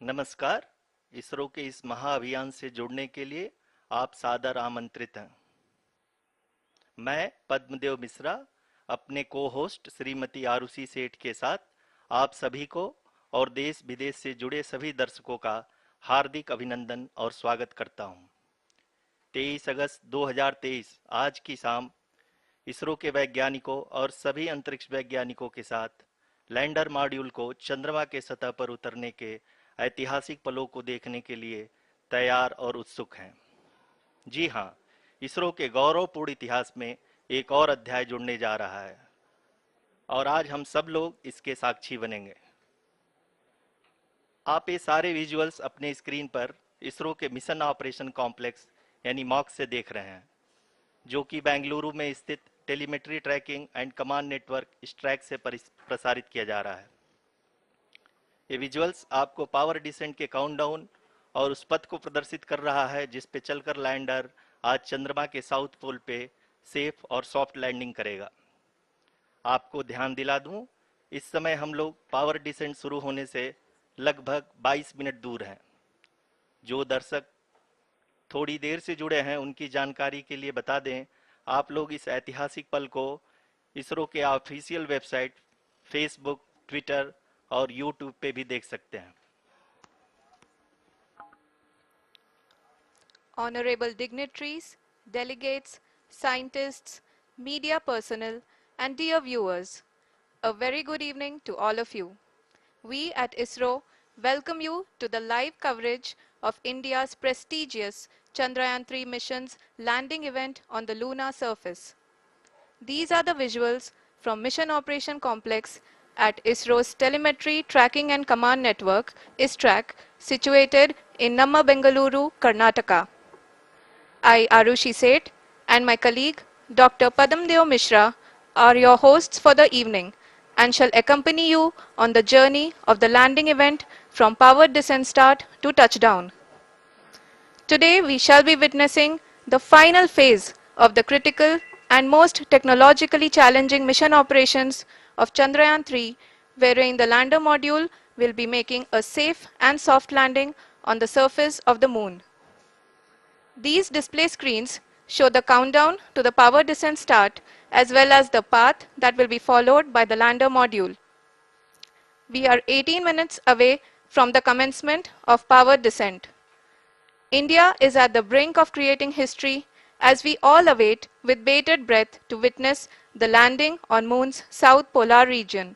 नमस्कार। इसरो के इस महाअभियान से जुड़ने के लिए आप सादर आमंत्रित हैं। मैं पद्मदेव मिश्रा अपने को-होस्ट श्रीमती आरुषि सेठ के साथ आप सभी को और देश विदेश से जुड़े सभी दर्शकों का हार्दिक अभिनंदन और स्वागत करता हूं। 23 अगस्त 2023 आज की शाम इसरो के वैज्ञानिकों और सभी अंतरिक्ष वैज्ञानिकों के साथ लैंडर मॉड्यूल को चंद्रमा के सतह पर उतरने के ऐतिहासिक पलों को देखने के लिए तैयार और उत्सुक हैं। जी हाँ, इसरो के गौरवपूर्ण इतिहास में एक और अध्याय जुड़ने जा रहा है और आज हम सब लोग इसके साक्षी बनेंगे। आप ये सारे विजुअल्स अपने स्क्रीन पर इसरो के मिशन ऑपरेशन कॉम्प्लेक्स यानी मॉक्स से देख रहे हैं, जो कि बेंगलुरु में स्थित telemetry tracking and command network ISTRAC से प्रसारित किया जा रहा है। ये विजुअल्स आपको पावर डिसेंट के काउंटडाउन और उस पथ को प्रदर्शित कर रहा है जिस पे चलकर लैंडर आज चंद्रमा के साउथ पोल पे सेफ और सॉफ्ट लैंडिंग करेगा। आपको ध्यान दिला दूं, इस समय हम लोग पावर डिसेंट शुरू होने से लगभग 22 मिनट दूर हैं। जो दर्शक थोड़ी देर से जुड़े हैं उनकी जानकारी के लिए बता दें, आप लोग इस ऐतिहासिक पल को इसरो के ऑफिशियल वेबसाइट, फेसबुक, ट्विटर और यूट्यूब पे भी देख सकते हैं। Honorable dignitaries, delegates, scientists, media personnel, and dear viewers, a very good evening to all of you. We at ISRO welcome you to the live coverage of India's prestigious Chandrayaan-3 mission's landing event on the lunar surface. These are the visuals from Mission Operation Complex at ISRO's Telemetry Tracking and Command Network, ISTRAC, situated in Bengaluru, Karnataka. I, Arushi Seth, and my colleague, Dr. Padamdeo Mishra, are your hosts for the evening and shall accompany you on the journey of the landing event from powered descent start to touchdown. Today, we shall be witnessing the final phase of the critical and most technologically challenging mission operations of Chandrayaan-3, wherein the lander module will be making a safe and soft landing on the surface of the moon. These display screens show the countdown to the power descent start as well as the path that will be followed by the lander module. We are 18 minutes away from the commencement of power descent. India is at the brink of creating history as we all await with bated breath to witness the landing on Moon's south polar region.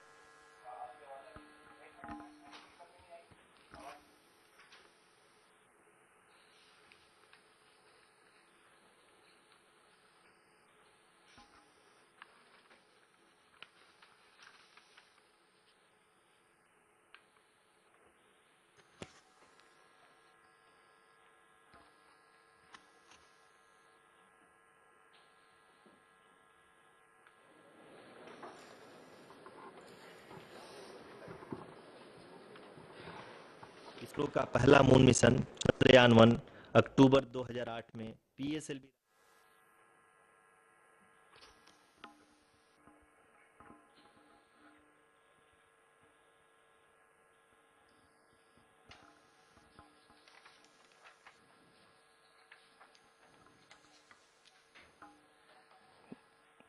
ISRO का पहला moon mission Chandrayaan one अक्टूबर 2008 में PSLV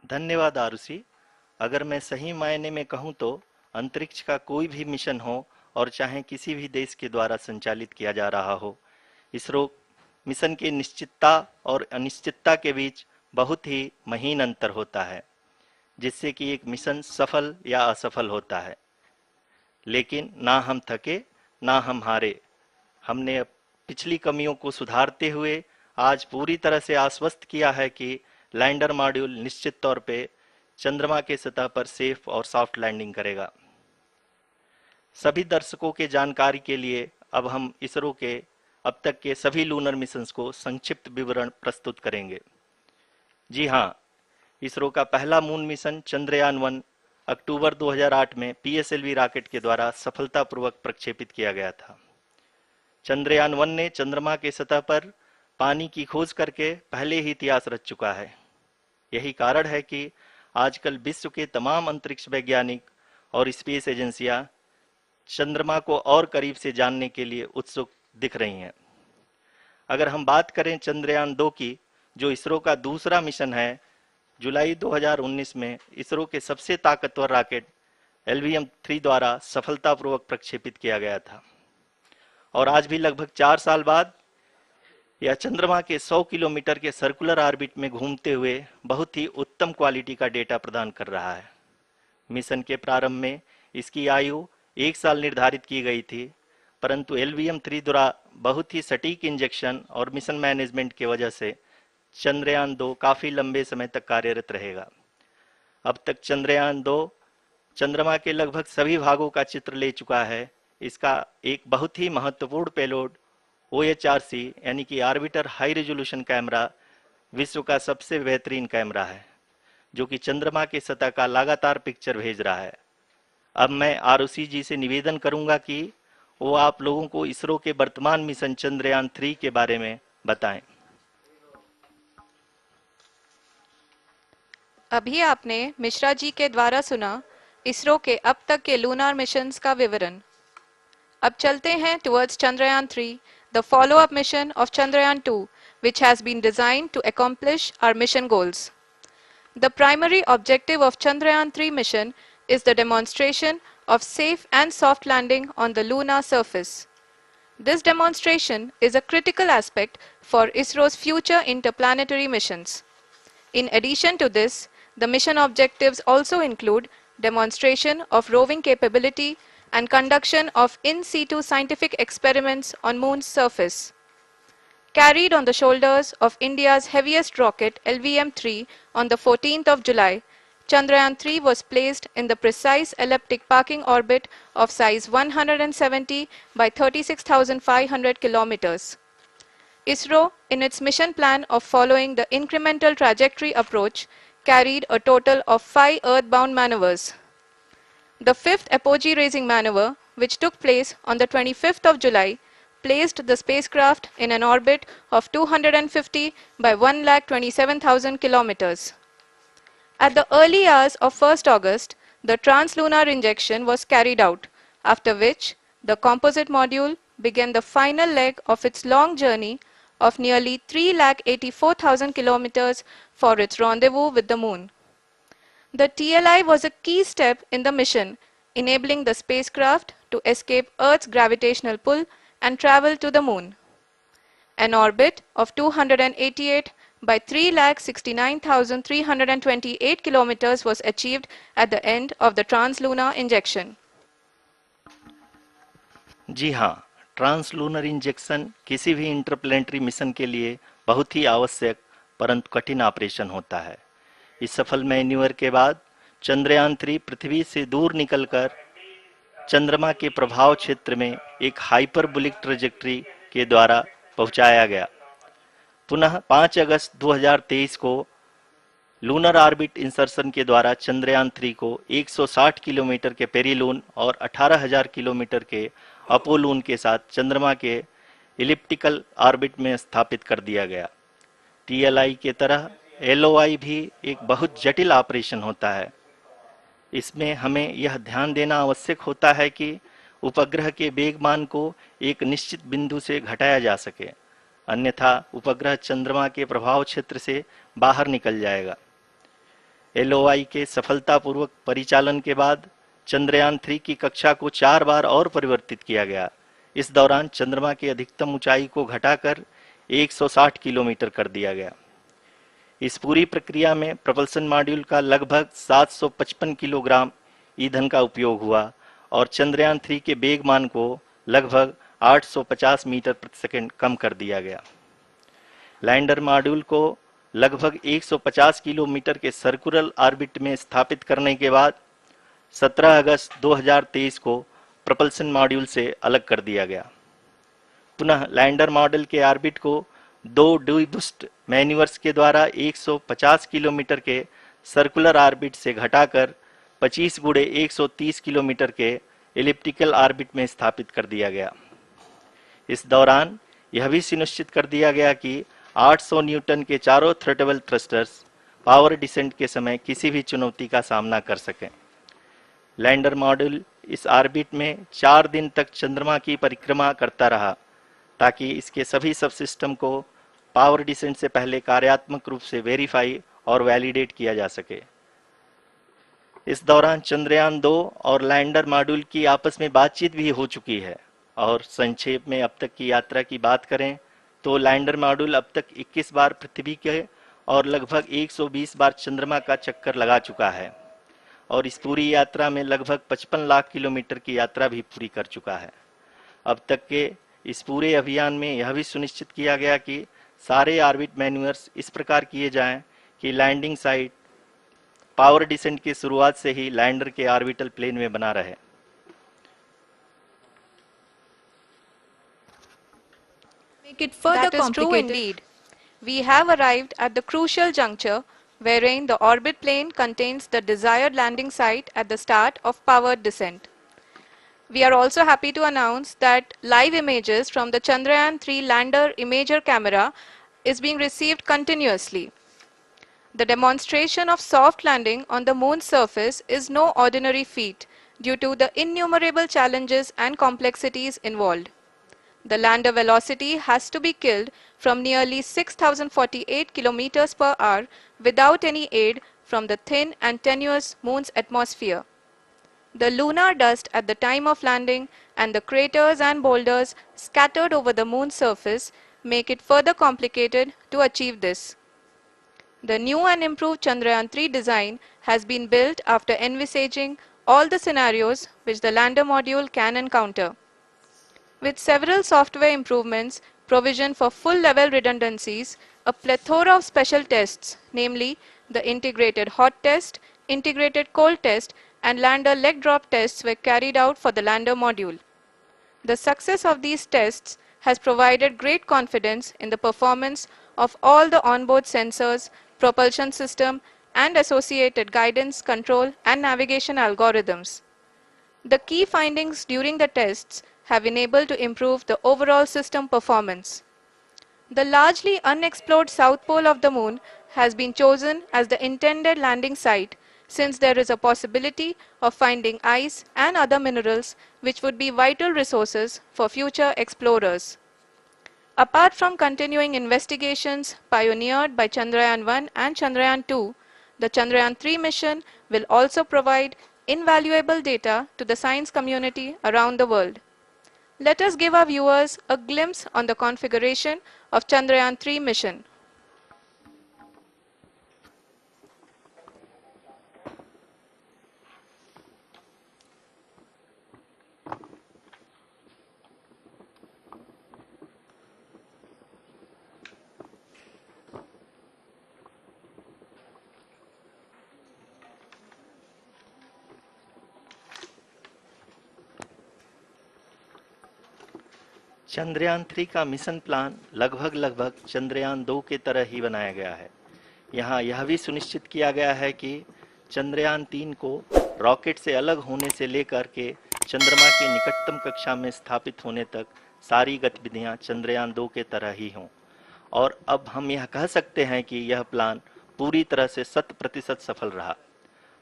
धन्यवाद आरुषि। अगर मैं सही मायने में कहूं तो अंतरिक्ष का कोई भी मिशन हो और चाहे किसी भी देश के द्वारा संचालित किया जा रहा हो, इसरो मिशन की निश्चितता और अनिश्चितता के बीच बहुत ही महीन अंतर होता है, जिससे कि एक मिशन सफल या असफल होता है। लेकिन ना हम थके ना हम हारे। हमने पिछली कमियों को सुधारते हुए आज पूरी तरह से आश्वस्त किया है कि लैंडर मॉड्यूल निश्चित तौर पे चंद्रमा के सतह पर सेफ और सॉफ्ट लैंडिंग करेगा। सभी दर्शकों के जानकारी के लिए अब हम इसरो के अब तक के सभी लूनर मिशंस को संक्षिप्त विवरण प्रस्तुत करेंगे। जी हाँ, इसरो का पहला मून मिशन चंद्रयान-1 अक्टूबर 2008 में पीएसएलवी रॉकेट के द्वारा सफलतापूर्वक प्रक्षेपित किया गया था। चंद्रयान-1 ने चंद्रमा के सतह पर पानी की खोज करके पहले ही इतिहास रच चुका है। यही कारण है कि आजकल विश्व के तमाम अंतरिक्ष वैज्ञानिक और स्पेस एजेंसियां चंद्रमा को और करीब से जानने के लिए उत्सुक दिख रही हैं। अगर हम बात करें चंद्रयान 2 की, जो इसरो का दूसरा मिशन है, जुलाई 2019 में इसरो के सबसे ताकतवर रॉकेट LVM-3 द्वारा सफलतापूर्वक प्रक्षेपित किया गया था और आज भी लगभग 4 साल बाद यह चंद्रमा के 100 किलोमीटर के सर्कुलर ऑर्बिट में घूमते हुए बहुत ही उत्तम क्वालिटी का डेटा प्रदान कर रहा है। मिशन के प्रारंभ में इसकी आयु 1 साल निर्धारित की गई थी, परंतु LVM-3 द्वारा बहुत ही सटीक इंजेक्शन और मिशन मैनेजमेंट की वजह से चंद्रयान 2 काफी लंबे समय तक कार्यरत रहेगा। अब तक चंद्रयान 2 चंद्रमा के लगभग सभी भागों का चित्र ले चुका है। इसका एक बहुत ही महत्वपूर्ण पेलोड OHRC यानी कि ऑर्बिटर हाई रेजोल्यूशन कैमरा विश्व का सबसे बेहतरीन कैमरा है, जो कि चंद्रमा के सतह का लगातार पिक्चर भेज रहा है। अब मैं ROC जी से निवेदन करूंगा कि वो आप लोगों को इसरो के वर्तमान मिशन चंद्रयान 3 के बारे में बताएं। अभी आपने मिश्रा जी के द्वारा सुना इसरो के अब तक के लूनार मिशंस का विवरण। अब चलते हैं towards Chandrayaan-3, the follow-up mission of Chandrayaan-2, which has been designed to accomplish our mission goals. The primary objective of Chandrayaan-3 mission is the demonstration of safe and soft landing on the lunar surface. This demonstration is a critical aspect for ISRO's future interplanetary missions. In addition to this, the mission objectives also include demonstration of roving capability and conduction of in situ scientific experiments on Moon's surface. Carried on the shoulders of India's heaviest rocket LVM-3 on the 14th of July, Chandrayaan-3 was placed in the precise elliptic parking orbit of size 170 by 36,500 kilometers. ISRO, in its mission plan of following the incremental trajectory approach, carried a total of 5 earthbound maneuvers. The fifth apogee raising maneuver, which took place on the 25th of July, placed the spacecraft in an orbit of 250 by 1,27,000 kilometers. At the early hours of 1st August, the translunar injection was carried out, after which the composite module began the final leg of its long journey of nearly 3,84,000 kilometers for its rendezvous with the Moon. The TLI was a key step in the mission, enabling the spacecraft to escape Earth's gravitational pull and travel to the Moon. An orbit of 288 by 3,69,328 kilometers was achieved at the end of the translunar injection. जी हाँ, translunar injection किसी भी interplanetary mission के लिए बहुत ही आवश्यक परंतु कठिन operation होता है। इस सफल मैन्यूवर के बाद चंद्रयान 3 पृथ्वी से दूर निकलकर चंद्रमा के प्रभाव क्षेत्र में एक हाइपरबोलिक ट्रेजेक्टरी के द्वारा पहुंचाया गया। पुनः 5 अगस्त 2023 को लूनर ऑर्बिट इंसर्शन के द्वारा चंद्रयान 3 को 160 किलोमीटर के पेरीलून और 18,000 किलोमीटर के अपोलून के साथ चंद्रमा के इलिप्टिकल ऑर्बिट में स्थापित कर दिया गया। TLI के तरह LOI भी एक बहुत जटिल ऑपरेशन होता है। इसमें हमें यह ध्यान देना आवश्यक होता है कि उपग्रह के वेगमान को एक निश्चित बिंदु से घटाया जा सके, अन्यथा उपग्रह चंद्रमा के प्रभाव क्षेत्र से बाहर निकल जाएगा। LOI के सफलतापूर्वक परिचालन के बाद चंद्रयान 3 की कक्षा को 4 बार और परिवर्तित किया गया। इस दौरान चंद्रमा की अधिकतम ऊंचाई को घटाकर 160 किलोमीटर कर दिया गया। इस पूरी प्रक्रिया में प्रपल्सन मॉड्यूल का लगभग 755 किलोग्राम ईंधन का उपयोग हुआ और चंद्रयान 3 के वेगमान को लगभग 850 मीटर प्रति सेकंड कम कर दिया गया। लैंडर मॉड्यूल को लगभग 150 किलोमीटर के सर्कुलर ऑर्बिट में स्थापित करने के बाद 17 अगस्त 2023 को प्रपल्सन मॉड्यूल से अलग कर दिया गया। पुनः लैंडर मॉडल के ऑर्बिट को 2 डीबूस्ट मैन्यूवर्स के द्वारा 150 किलोमीटर के सर्कुलर ऑर्बिट से घटाकर 25 गुणे 130 किलोमीटर के एलिप्टिकल ऑर्बिट में स्थापित कर दिया गया। इस दौरान यह भी सुनिश्चित कर दिया गया कि 800 न्यूटन के चारों थ्रटेबल थ्रस्टर्स पावर डिसेंट के समय किसी भी चुनौती का सामना कर सकें। लैंडर मॉड्यूल इस ऑर्बिट में 4 दिन तक चंद्रमा की परिक्रमा करता रहा, ताकि इसके सभी सब सिस्टम को पावर डिसेंट से पहले कार्यात्मक रूप से वेरीफाई और वैलिडेट किया जा सके। इस दौरान चंद्रयान 2 और लैंडर मॉड्यूल की आपस में बातचीत भी हो चुकी है। और संक्षेप में अब तक की यात्रा की बात करें तो लैंडर मॉड्यूल अब तक 21 बार पृथ्वी के और लगभग 120 बार चंद्रमा का चक्कर लगा चुका है, और इस पूरी यात्रा में लगभग 55 लाख किलोमीटर की यात्रा भी पूरी कर चुका है। अब तक के इस पूरे अभियान में यह भी सुनिश्चित किया गया कि सारे ऑर्बिट मैन्यूअर्स इस प्रकार किए जाएं कि लैंडिंग साइट पावर डिसेंट की शुरुआत से ही लैंडर के ऑर्बिटल प्लेन में बना रहे। Make it further That is true complicated. indeed. We have arrived at the crucial juncture wherein the orbit plane contains the desired landing site at the start of powered descent. We are also happy to announce that live images from the Chandrayaan-3 lander imager camera is being received continuously. The demonstration of soft landing on the moon's surface is no ordinary feat due to the innumerable challenges and complexities involved. The lander velocity has to be killed from nearly 6,048 kilometers per hour without any aid from the thin and tenuous moon's atmosphere. The lunar dust at the time of landing and the craters and boulders scattered over the moon's surface make it further complicated to achieve this. The new and improved Chandrayaan-3 design has been built after envisaging all the scenarios which the lander module can encounter. With several software improvements, provision for full-level redundancies, a plethora of special tests, namely the integrated hot test, integrated cold test, and lander leg drop tests were carried out for the lander module. The success of these tests has provided great confidence in the performance of all the onboard sensors, propulsion system, and associated guidance, control, and navigation algorithms. The key findings during the tests have enabled to improve the overall system performance. The largely unexplored south pole of the moon has been chosen as the intended landing site, since there is a possibility of finding ice and other minerals which would be vital resources for future explorers. Apart from continuing investigations pioneered by Chandrayaan-1 and Chandrayaan-2, the Chandrayaan-3 mission will also provide invaluable data to the science community around the world. Let us give our viewers a glimpse on the configuration of Chandrayaan-3 mission. Chandrayaan 3 का mission plan लगभग चंद्रयान 2 के तरह ही बनाया गया है। यहाँ यह भी सुनिश्चित किया गया है कि चंद्रयान 3 को रॉकेट से अलग होने से लेकर के चंद्रमा की निकटतम कक्षा में स्थापित होने तक सारी गतिविधियां चंद्रयान 2 के तरह ही हों। और अब हम यह कह सकते हैं कि यह प्लान पूरी तरह से 100% सफल रहा।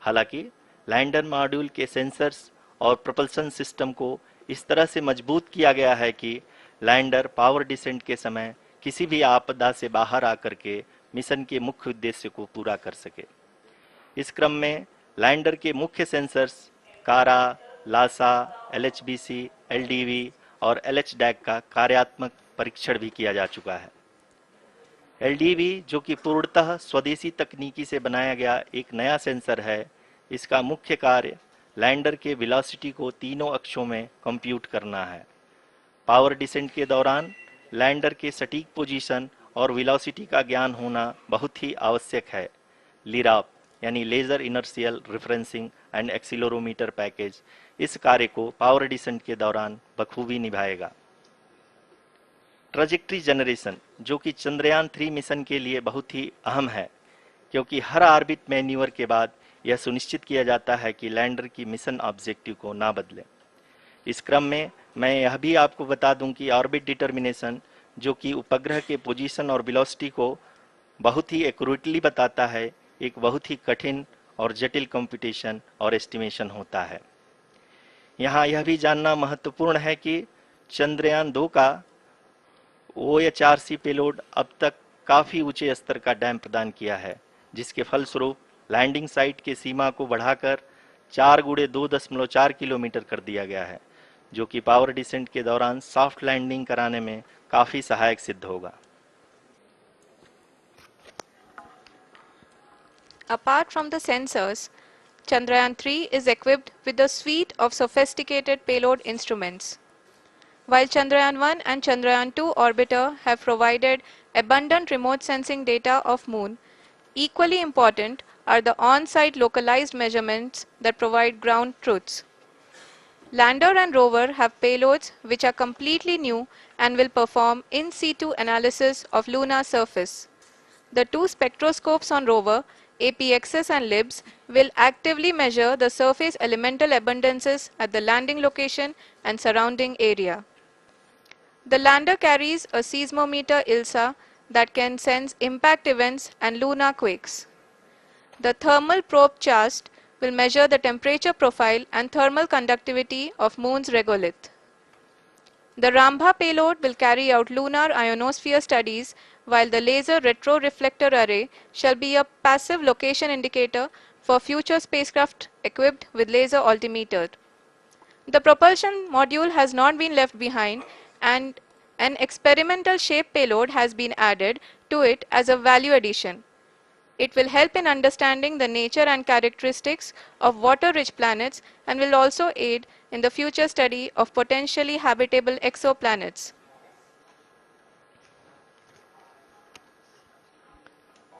हालांकि लैंडर मॉड्यूल के सेंसर्स और प्रोपल्शन सिस्टम को इस तरह से मजबूत किया गया है कि लैंडर पावर डिसेंट के समय किसी भी आपदा से बाहर आकर के मिशन के मुख्य उद्देश्य को पूरा कर सके। इस क्रम में लैंडर के मुख्य सेंसर्स कारा, लासा, LHBC, LDV और 𝕷𝕗 का कार्यात्मक परीक्षण भी किया जा चुका है। LDV, जो कि पूर्णतः स्वदेशी तकनीकी से बनाया गया एक नया सेंसर है, इसका मुख्य कार्य लैंडर के वेलोसिटी को तीनों अक्षों में कंप्यूट करना है। पावर डिसेंट के दौरान लैंडर के सटीक पोजीशन और वेलोसिटी का ज्ञान होना बहुत ही आवश्यक है। लिराप यानी laser inertial referencing and accelerometer package इस कार्य को पावर डिसेंट के दौरान बखूबी निभाएगा। ट्रैजेक्टरी जनरेशन, जो कि चंद्रयान 3 मिशन के लिए बहुत ही अहम है, क्योंकि हर ऑर्बिट मैन्यूवर के बाद यह सुनिश्चित किया जाता है कि लैंडर की मिशन ऑब्जेक्टिव को ना बदले। इस क्रम में मैं यह भी आपको बता दूं कि ऑर्बिट डिटर्मिनेशन, जो कि उपग्रह के पोजीशन और वेलोसिटी को बहुत ही एक्यूरेटली बताता है, एक बहुत ही कठिन और जटिल कंप्यूटेशन और एस्टिमेशन होता है। यहाँ यह भी जानना महत्वपूर्ण है कि चंद्रयान 2 का OH-RC पेलोड अब तक काफी ऊंचे स्तर का डैम प्रदान किया है, जिसके फलस्वरूप लैंडिंग साइट की सीमा को बढ़ाकर 4x2.4 किलोमीटर कर दिया गया है, जो कि पावर डिसेंट के दौरान सॉफ्ट लैंडिंग कराने में काफी सहायक सिद्ध होगा। Apart from the sensors, Chandrayaan-3 is equipped with a suite of sophisticated payload instruments. While Chandrayaan-1 and Chandrayaan-2 orbiter have provided abundant remote sensing data of Moon, equally important are the on-site localized measurements that provide ground truths. Lander and rover have payloads which are completely new and will perform in situ analysis of lunar surface. The two spectroscopes on rover, APXS and LIBS, will actively measure the surface elemental abundances at the landing location and surrounding area. The lander carries a seismometer ILSA that can sense impact events and lunar quakes. The thermal probe CHAST will measure the temperature profile and thermal conductivity of Moon's regolith. The Rambha payload will carry out lunar ionosphere studies, while the laser retroreflector array shall be a passive location indicator for future spacecraft equipped with laser altimeter. The propulsion module has not been left behind, and an experimental shape payload has been added to it as a value addition. It will help in understanding the nature and characteristics of water-rich planets and will also aid in the future study of potentially habitable exoplanets.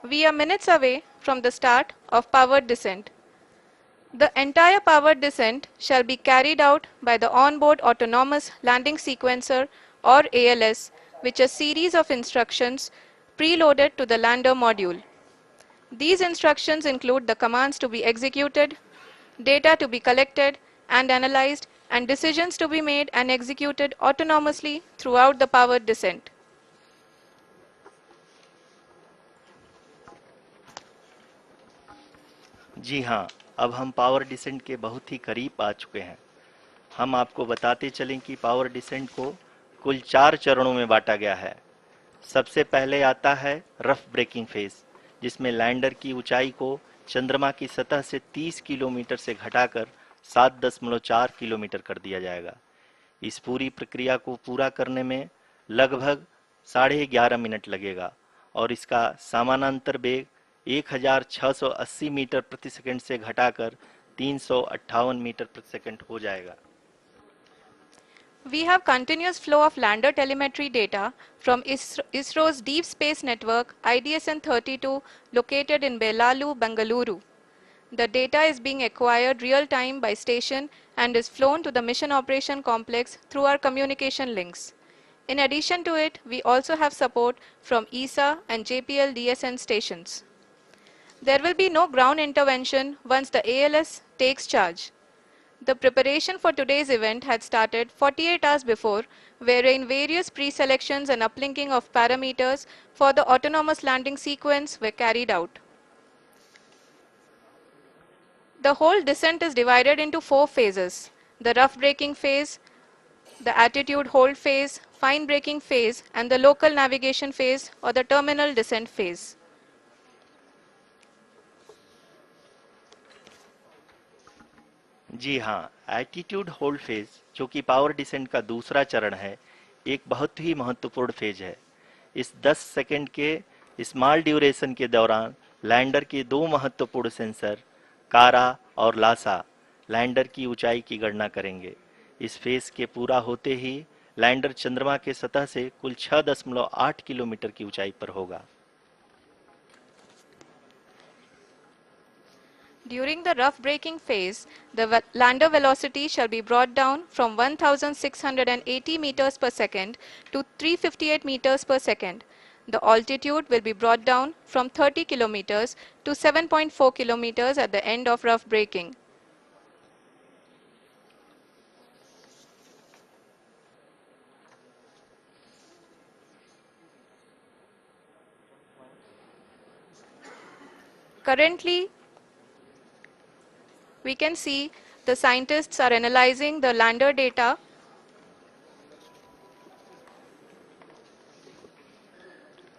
We are minutes away from the start of powered descent. The entire powered descent shall be carried out by the onboard autonomous landing sequencer or ALS, which is a series of instructions preloaded to the lander module. These instructions include the commands to be executed, data to be collected and analyzed, and decisions to be made and executed autonomously throughout the powered descent. जी हाँ, अब हम power descent के बहुत ही करीब आ चुके हैं। हम आपको बताते चलें कि पावर डिसेंट को कुल 4 चरणों में बांटा गया है। सबसे पहले आता है रफ ब्रेकिंग फेज, जिसमें लैंडर की ऊंचाई को चंद्रमा की सतह से 30 किलोमीटर से घटाकर 7.4 किलोमीटर कर दिया जाएगा। इस पूरी प्रक्रिया को पूरा करने में लगभग 11.5 मिनट लगेगा और इसका समानांतर वेग 1680 मीटर प्रति सेकंड से घटाकर 358 मीटर प्रति सेकंड हो जाएगा। We have continuous flow of lander telemetry data from ISRO's Deep Space Network IDSN-32 located in Belalu, Bengaluru. The data is being acquired real-time by station and is flown to the Mission Operation Complex through our communication links. In addition to it, we also have support from ESA and JPL DSN stations. There will be no ground intervention once the ALS takes charge. The preparation for today's event had started 48 hours before, wherein various pre-selections and uplinking of parameters for the autonomous landing sequence were carried out. The whole descent is divided into 4 phases: the rough braking phase, the attitude hold phase, fine braking phase, and the local navigation phase or the terminal descent phase. जी हाँ, attitude hold phase, जो कि power descent का दूसरा चरण है, एक बहुत ही महत्वपूर्ण फेज है। इस 10 सेकंड के स्मॉल ड्यूरेशन के दौरान लैंडर के दो महत्वपूर्ण सेंसर कारा और लासा लैंडर की ऊंचाई की गणना करेंगे। इस फेज के पूरा होते ही लैंडर चंद्रमा के सतह से कुल 6.8 किलोमीटर की ऊंचाई पर होगा। During the rough braking phase, the lander velocity shall be brought down from 1680 meters per second to 358 meters per second. The altitude will be brought down from 30 kilometers to 7.4 kilometers at the end of rough braking. Currently, we can see the scientists are analyzing the lander data.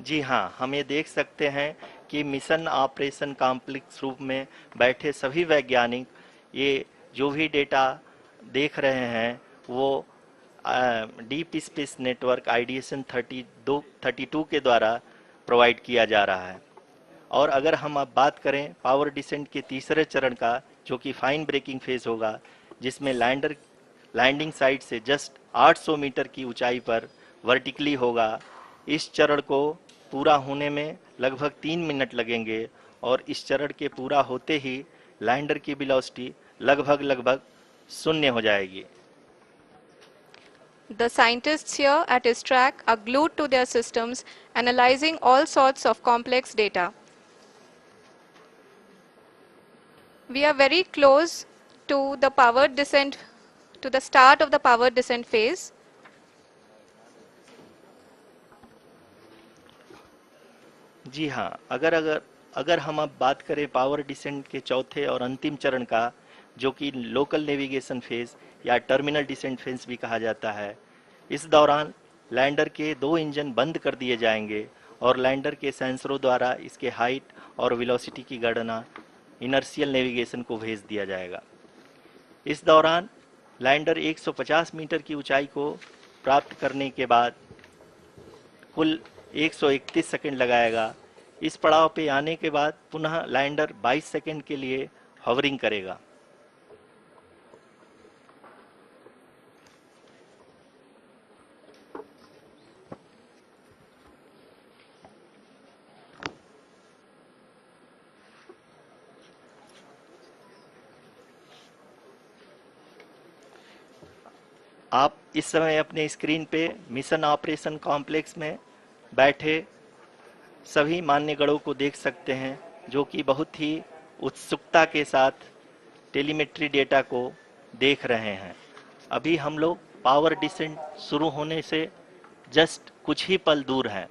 जी हाँ, हम ये देख सकते हैं कि mission operation complex रूप में बैठे सभी वैज्ञानिक ये जो भी डेटा देख रहे हैं वो डीप स्पेस नेटवर्क आईडीएसन 32 के द्वारा प्रोवाइड किया जा रहा है। और अगर हम अब बात करें पावर डिसेंट के तीसरे चरण का, जो कि फाइन ब्रेकिंग फेज होगा, जिसमें लैंडर लैंडिंग साइट से जस्ट 800 मीटर की ऊंचाई पर वर्टिकली होगा। इस चरण को पूरा होने में लगभग 3 मिनट लगेंगे और इस चरण के पूरा होते ही लैंडर की वेलोसिटी लगभग शून्य हो जाएगी। The scientists here at ISRO are glued to their systems, analyzing all sorts of complex data. We are very close to the powered descent, to the start of the powered descent phase. जी हाँ, अगर अगर अगर हम अब बात करें power descent के चौथे और अंतिम चरण का, जो कि लोकल नेविगेशन फेज या टर्मिनल डिसेंट फेज भी कहा जाता है, इस दौरान लैंडर के 2 इंजन बंद कर दिए जाएंगे और लैंडर के सेंसरों द्वारा इसके हाइट और वेलोसिटी की गणना इनर्शियल नेविगेशन को भेज दिया जाएगा। इस दौरान लैंडर 150 मीटर की ऊंचाई को प्राप्त करने के बाद कुल 131 सेकंड लगाएगा। इस पड़ाव पे आने के बाद पुनः लैंडर 22 सेकंड के लिए हवरिंग करेगा। आप इस समय अपने स्क्रीन पे मिशन ऑपरेशन कॉम्प्लेक्स में बैठे सभी मान्यगढ़ों को देख सकते हैं, जो कि बहुत ही उत्सुकता के साथ टेलीमेट्री डेटा को देख रहे हैं। अभी हम लोग पावर डिसेंट शुरू होने से जस्ट कुछ ही पल दूर हैं।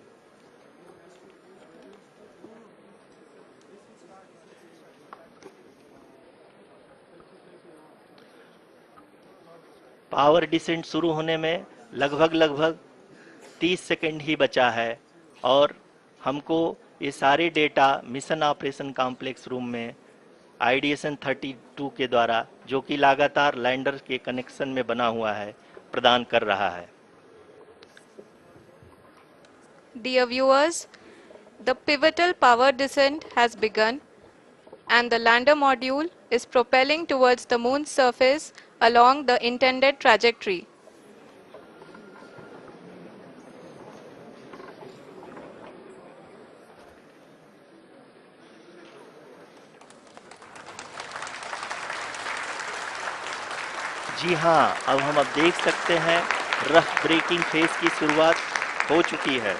पावर डिसेंट शुरू होने में लगभग 30 सेकंड ही बचा है और हमको ये सारे data mission operation complex room में आईडीएसन 32 के द्वारा, जो कि लगातार लैंडर के कनेक्शन में बना हुआ है, प्रदान कर रहा है। Dear viewers, the pivotal power descent has begun and the lander module is propelling towards the moon's surface along the intended trajectory. जी हाँ, अब हम देख सकते हैं रफ ब्रेकिंग फेज की शुरुआत हो चुकी है।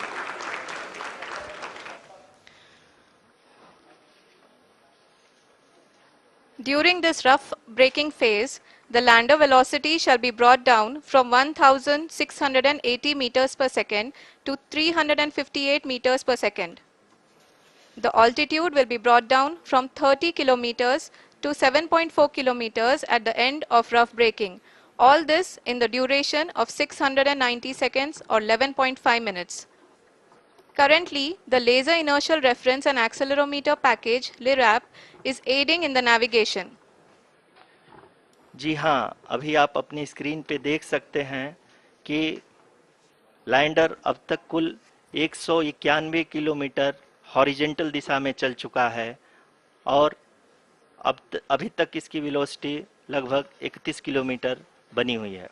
During this rough braking phase, the lander velocity shall be brought down from 1680 meters per second to 358 meters per second. The altitude will be brought down from 30 kilometers to 7.4 kilometers at the end of rough braking. All this in the duration of 690 seconds or 11.5 minutes. Currently, the Laser Inertial Reference and Accelerometer package (LIRAP) is aiding in the navigation. जी हाँ, अभी आप अपनी screen पे देख सकते हैं कि lander अब तक कुल 191 किलोमीटर हॉरिजेंटल दिशा में चल चुका है और अभी तक इसकी वेलोसिटी लगभग 31 किलोमीटर बनी हुई है।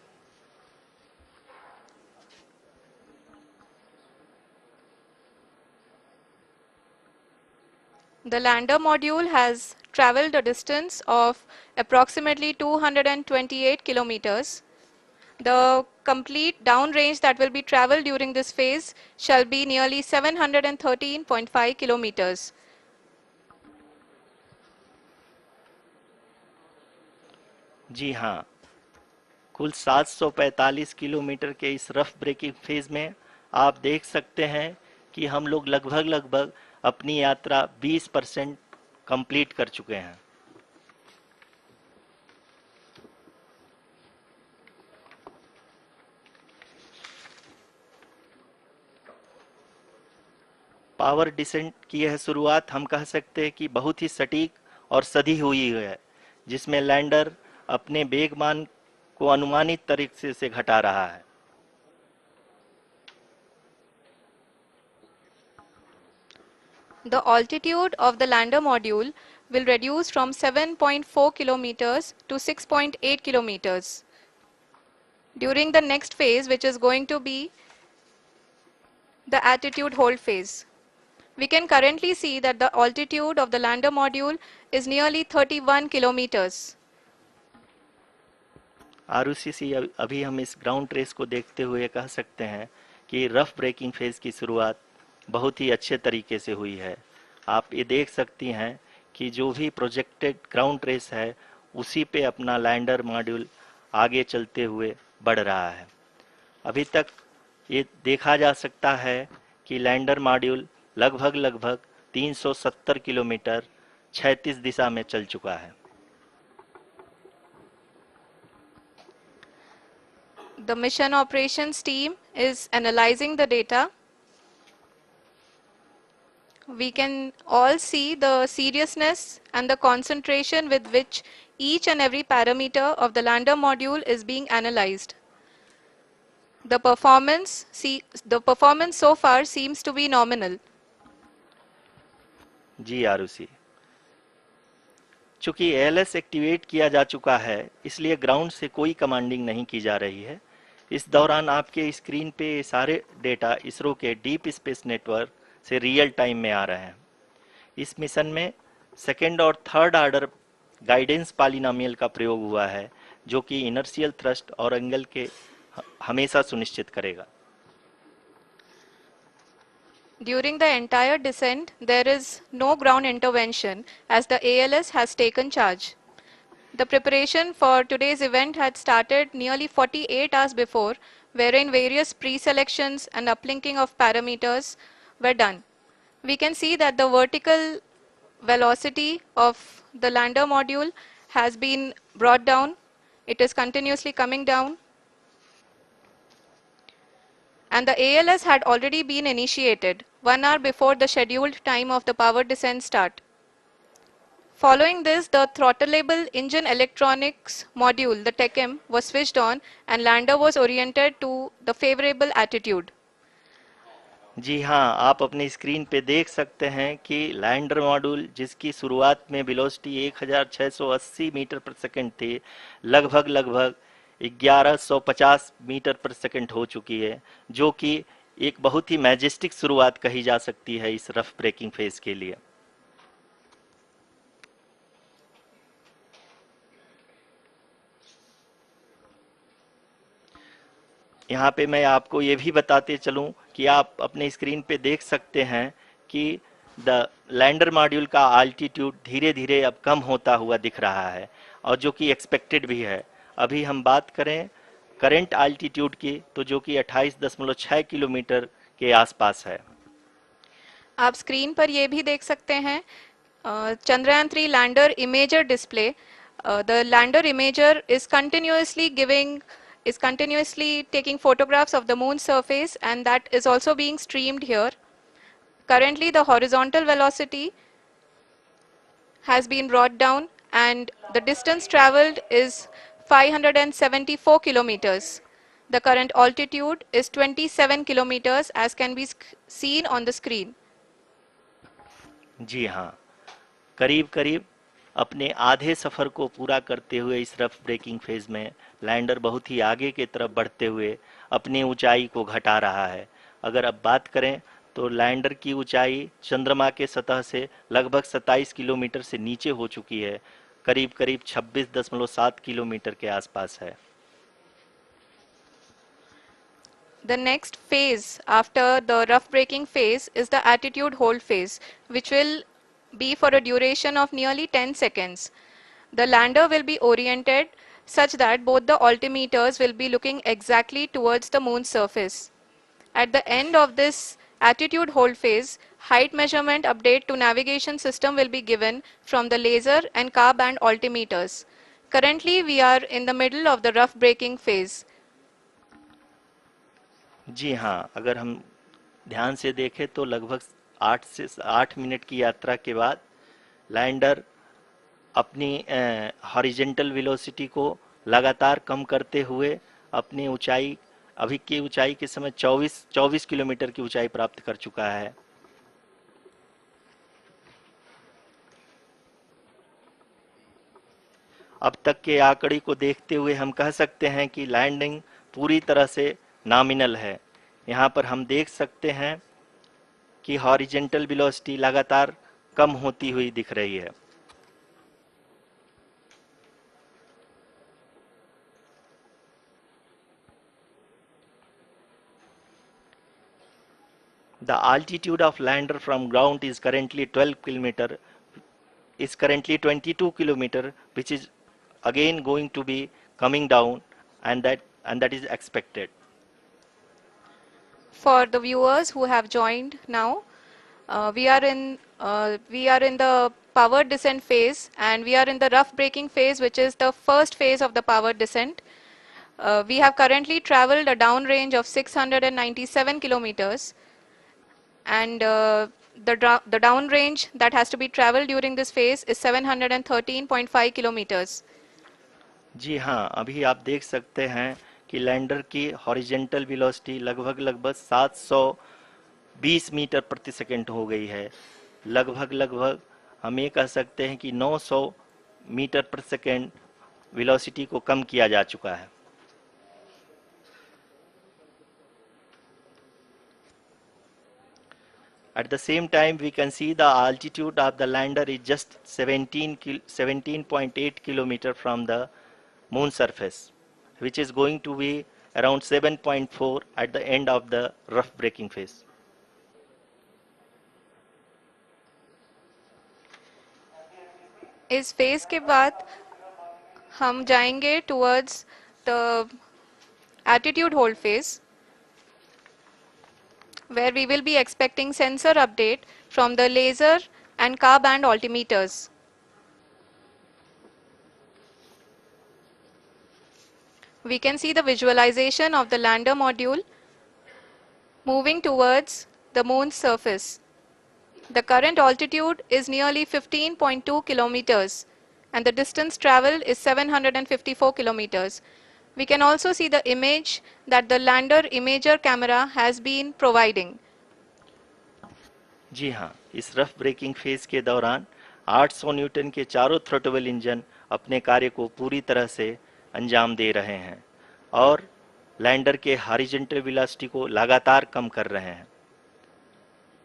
The lander module has traveled a distance of approximately 228 kilometers. The complete downrange that will be traveled during this phase shall be nearly 713.5 kilometers. जी हाँ, कुल 745 किलोमीटर के इस रफ ब्रेकिंग फेज में आप देख सकते हैं कि हम लोग लगभग अपनी यात्रा 20% कंप्लीट कर चुके हैं। पावर डिसेंट की यह शुरुआत हम कह सकते हैं कि बहुत ही सटीक और सधी हुई है, जिसमें लैंडर अपने वेगमान को अनुमानित तरीके से घटा रहा है। The altitude of the lander module will reduce from 7.4 kilometers to 6.8 kilometers during the next phase, which is going to be the attitude hold phase. We can currently see that the altitude of the lander module is nearly 31 kilometers. Arushi, अभी हम इस ground race को देखते हुए कह सकते हैं कि रफ ब्रेकिंग फेज की शुरुआत बहुत ही अच्छे तरीके से हुई है। आप ये देख सकती हैं कि जो भी प्रोजेक्टेड ग्राउंड रेस है उसी पे अपना लैंडर मॉड्यूल आगे चलते हुए बढ़ रहा है। अभी तक ये देखा जा सकता है कि लैंडर मॉड्यूल लगभग 370 किलोमीटर क्षैतिज दिशा में चल चुका है। The mission operations team is analyzing the data. We can all see the seriousness and the concentration with which each and every parameter of the lander module is being analyzed. The performance so far seems to be nominal. जी आरुषि, चूंकि ALS activate किया जा चुका है इसलिए ground से कोई commanding नहीं की जा रही है। इस दौरान आपके स्क्रीन पे ये सारे डेटा इसरो के डीप स्पेस नेटवर्क से रियल टाइम में आ रहे हैं। इस मिशन में सेकेंड और थर्ड ऑर्डर गाइडेंस पॉलिनोमियल का प्रयोग हुआ है, जो कि इनर्शियल थ्रस्ट और एंगल के हमेशा सुनिश्चित करेगा। During the entire descent, there is no ground intervention as the ALS has taken charge. The preparation for today's event had started nearly 48 hours before, wherein various pre-selections and uplinking of parameters were done. We can see that the vertical velocity of the lander module has been brought down. It is continuously coming down. And the ALS had already been initiated 1 hour before the scheduled time of the power descent start. Following this, the throttleable engine electronics module, the 𝕃𝕚𝕦, was switched on and lander was oriented to the favorable attitude. जी हाँ, आप अपने screen पे देख सकते हैं कि lander module जिसकी शुरुआत में वेलोसिटी 1680 मीटर पर सेकंड थी, लगभग 1150 मीटर पर सेकंड हो चुकी है, जो कि एक बहुत ही मैजेस्टिक शुरुआत कही जा सकती है इस रफ ब्रेकिंग फेज के लिए। यहाँ पे मैं आपको ये भी बताते चलूँ कि आप अपने स्क्रीन पे देख सकते हैं कि द लैंडर मॉड्यूल का आल्टीट्यूड धीरे धीरे अब कम होता हुआ दिख रहा है, और जो कि एक्सपेक्टेड भी है। अभी हम बात करें करंट आल्टीट्यूड की, तो जो कि 28.6 किलोमीटर के आसपास है। आप स्क्रीन पर ये भी देख सकते हैं Chandrayaan-3 lander imager display. The lander imager is continuously taking photographs of the moon's surface, and that is also being streamed here. Currently, the horizontal velocity has been brought down and the distance traveled is 574 kilometers. The current altitude is 27 kilometers as can be seen on the screen. जी हाँ, करीब अपने आधे सफ़र को पूरा करते हुए इस rough breaking phase में लैंडर बहुत ही आगे की तरफ बढ़ते हुए अपनी ऊंचाई को घटा रहा है। अगर अब बात करें तो लैंडर की ऊंचाई चंद्रमा के सतह से लगभग 27 किलोमीटर से नीचे हो चुकी है, करीब 26.7 किलोमीटर के आसपास है। The next phase after the rough braking phase is the attitude hold phase, which will be for a duration of nearly 10 seconds. The lander will be oriented such that both the altimeters will be looking exactly towards the moon's surface. At the end of this attitude hold phase, height measurement update to navigation system will be given from the laser and car band altimeters. Currently, we are in the middle of the rough braking phase. जी हाँ, अगर हम ध्यान से देखें तो लगभग 8 minute की यात्रा के बाद लैंडर अपनी हॉरिजेंटल वेलोसिटी को लगातार कम करते हुए अपनी ऊंचाई, अभी की ऊंचाई के समय 24 किलोमीटर की ऊंचाई प्राप्त कर चुका है। अब तक के आंकड़े को देखते हुए हम कह सकते हैं कि लैंडिंग पूरी तरह से नॉमिनल है। यहाँ पर हम देख सकते हैं कि हॉरिजेंटल वेलोसिटी लगातार कम होती हुई दिख रही है। The altitude of lander from ground is currently 22 kilometer, which is again going to be coming down, and that is expected. For the viewers who have joined now, we are in the power descent phase, and we are in the rough braking phase, which is the first phase of the power descent. We have currently traveled a downrange of 697 kilometers, and the downrange that has to be traveled during this phase is 713.5 kilometers. जी हाँ, अभी आप देख सकते हैं कि lander की horizontal velocity लगभग 720 metre प्रति सेकंड हो गई है। लगभग हम ये कह सकते हैं कि 900 मीटर प्रति सेकंड वेलोसिटी को कम किया जा चुका है। At the same time, we can see the altitude of the lander is just 17.8 kilometer from the moon surface, which is going to be around 7.4 at the end of the rough braking phase. इस phase के बाद हम जाएंगे towards the attitude hold phase, where we will be expecting sensor update from the laser and car band altimeters. We can see the visualization of the lander module moving towards the moon's surface. The current altitude is nearly 15.2 kilometers, and the distance traveled is 754 kilometers. We can also see the image that the lander imager camera has been providing. जी हाँ, इस rough breaking phase के दौरान 800 Newton के चारों throttle engine अपने कार्य को पूरी तरह से अंजाम दे रहे हैं और लैंडर के हॉरिजॉन्टल वेलोसिटी को लगातार कम कर रहे हैं।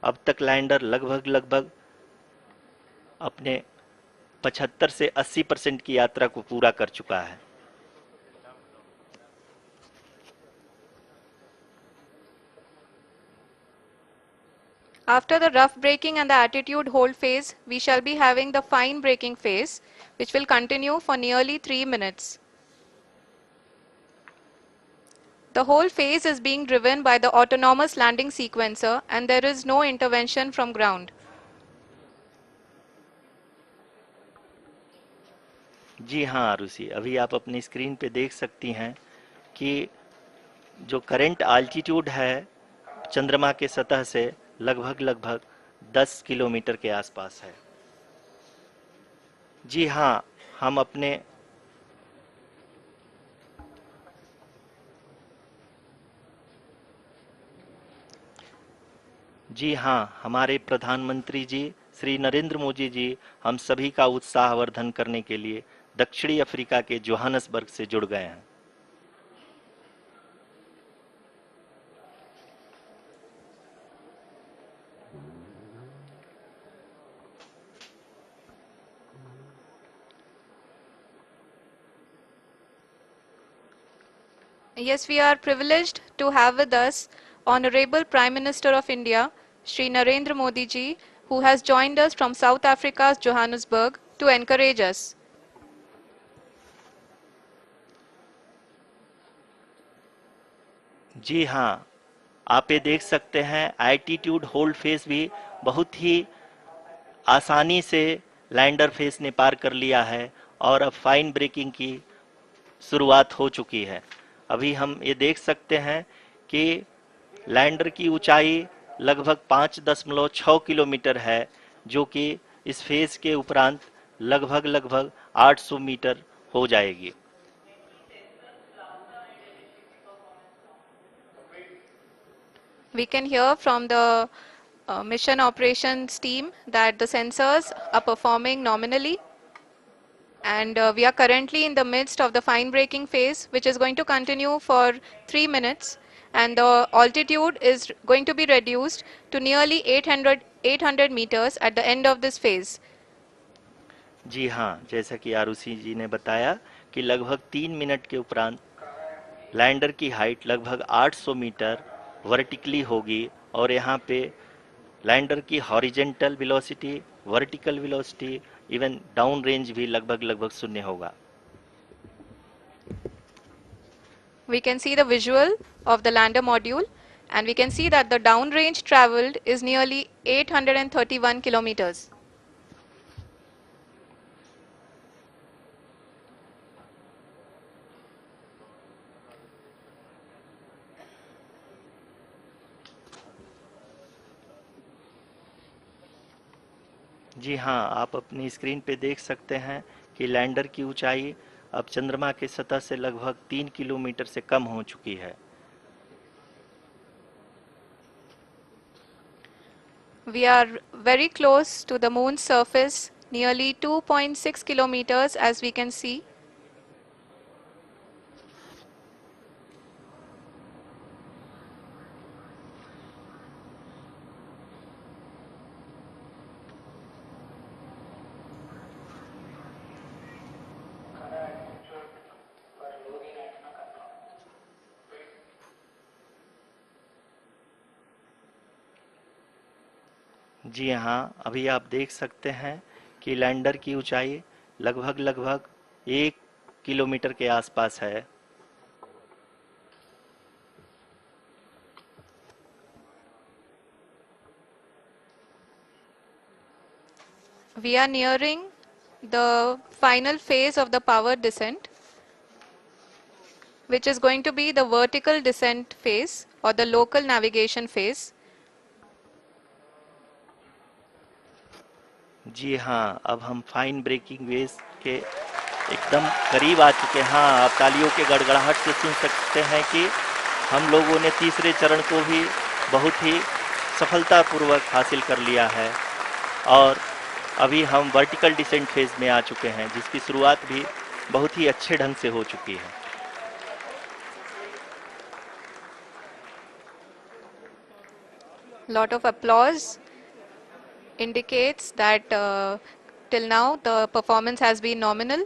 अब तक लैंडर लगभग अपने 75 से 80% की यात्रा को पूरा कर चुका है। After the rough braking and the attitude hold phase, we shall be having the fine braking phase, which will continue for nearly 3 minutes. The whole phase is being driven by the autonomous landing sequencer, and there is no intervention from ground. जी हाँ आरुषि, अभी आप अपनी screen पे देख सकती हैं कि जो करंट आल्टीट्यूड है चंद्रमा के सतह से लगभग 10 किलोमीटर के आसपास है। जी हाँ, हम अपने जी हाँ, हमारे प्रधानमंत्री जी श्री नरेंद्र मोदी जी हम सभी का उत्साहवर्धन करने के लिए दक्षिणी अफ्रीका के जोहानसबर्ग से जुड़ गए हैं। Yes, we are privileged to have with us Honorable Prime Minister of India, Shri Narendra Modi ji, who has joined us from South Africa's Johannesburg to encourage us. जी हाँ, आप ये देख सकते हैं एल्टीट्यूड होल्ड फेस भी बहुत ही आसानी से लैंडर फेस ने पार कर लिया है और अब फाइन ब्रेकिंग की शुरुआत हो चुकी है। अभी हम ये देख सकते हैं कि लैंडर की ऊंचाई लगभग 5.6 किलोमीटर है, जो कि इस फेज के उपरांत लगभग लगभग 800 मीटर हो जाएगी। We can hear from the mission operations team that the sensors are performing nominally, and we are currently in the midst of the fine braking phase, which is going to continue for 3 minutes, and the altitude is going to be reduced to nearly 800 meters at the end of this phase. जी हाँ, जैसा कि आरुषि जी ने बताया कि लगभग 3 minute के उपरांत lander की हाइट लगभग 800 मीटर वर्टिकली होगी, और यहाँ पे लैंडर की horizontal velocity, vertical velocity, even down range भी लगभग लगभग शून्य होगा। We can see the visual of the lander module, and we can see that the downrange traveled is nearly 831 kilometers. जी हाँ, आप अपनी स्क्रीन पे देख सकते हैं कि लैंडर की ऊंचाई अब चंद्रमा के सतह से लगभग 3 किलोमीटर से कम हो चुकी है। We are very close to the moon's surface, nearly 2.6 kilometers as we can see. जी हाँ, अभी आप देख सकते हैं कि लैंडर की ऊंचाई लगभग लगभग 1 किलोमीटर के आसपास है। We are nearing the final phase of the power descent, which is going to be the vertical descent phase or the local navigation phase. जी हाँ, अब हम फाइन ब्रेकिंग वेव्स के एकदम करीब आ चुके हैं। हाँ, आप तालियों के गड़गड़ाहट से सुन सकते हैं कि हम लोगों ने तीसरे चरण को भी बहुत ही सफलतापूर्वक हासिल कर लिया है, और अभी हम वर्टिकल डिसेंट फेज में आ चुके हैं, जिसकी शुरुआत भी बहुत ही अच्छे ढंग से हो चुकी है। Lot of applause indicates that till now the performance has been nominal.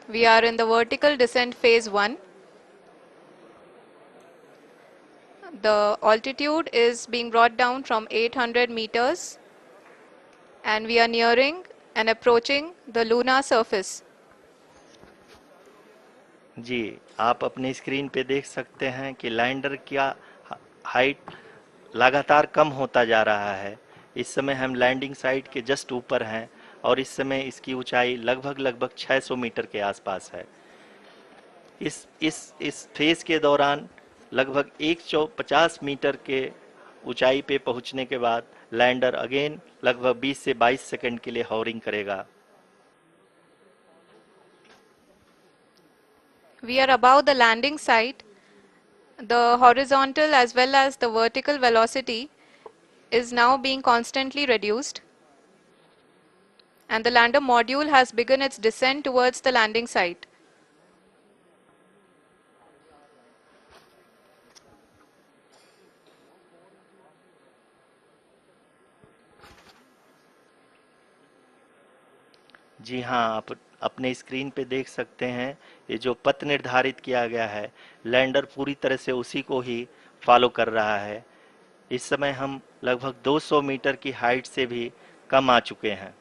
We are in the vertical descent phase 1. The altitude is being brought down from 800 meters, and we are nearing and approaching the lunar surface. जी, आप अपनी screen पे देख सकते हैं कि lander का height लगातार कम होता जा रहा है। इस समय हम लैंडिंग साइट के जस्ट ऊपर हैं, और इस समय इसकी ऊंचाई लगभग लगभग 600 मीटर के आसपास है। इस फेज के दौरान लगभग 150 मीटर के ऊंचाई पे पहुंचने के बाद लैंडर अगेन लगभग 20 से 22 सेकंड के लिए हॉवरिंग करेगा। We are above the landing site. The horizontal as well as the vertical velocity is now being constantly reduced, and the lander module has begun its descent towards the landing site. जी हाँ, आप अपने screen पे देख सकते हैं, ये जो पथ निर्धारित किया गया है, लैंडर पूरी तरह से उसी को ही फॉलो कर रहा है। इस समय हम लगभग 200 मीटर की हाइट से भी कम आ चुके हैं।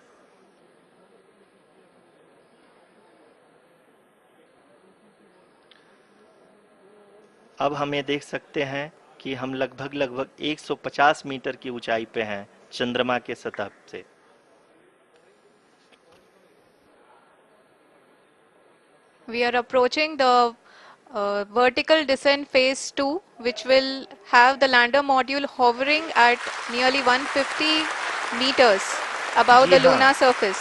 अब हम ये देख सकते हैं कि हम लगभग लगभग 150 मीटर की ऊंचाई पे हैं चंद्रमा के सतह से। We are approaching the vertical descent phase 2, which will have the lander module hovering at nearly 150 meters above ji the हाँ, lunar surface.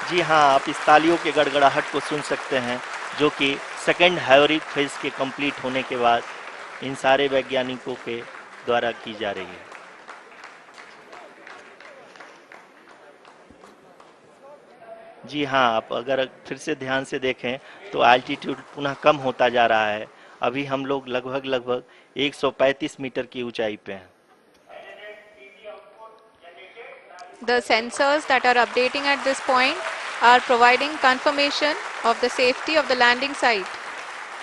जी हाँ, आप इस तालियों के गड़गड़ाहट को सुन सकते हैं, जो कि सेकंड हैवरिक फेज के कंप्लीट होने के बाद इन सारे वैज्ञानिकों के द्वारा की जा रही है। जी हाँ, आप अगर फिर से ध्यान से देखें तो एल्टीट्यूड पुनः कम होता जा रहा है। अभी हम लोग लगभग 135 मीटर की ऊंचाई पे हैं। The sensors that are updating at this point are providing confirmation of the safety of the landing site.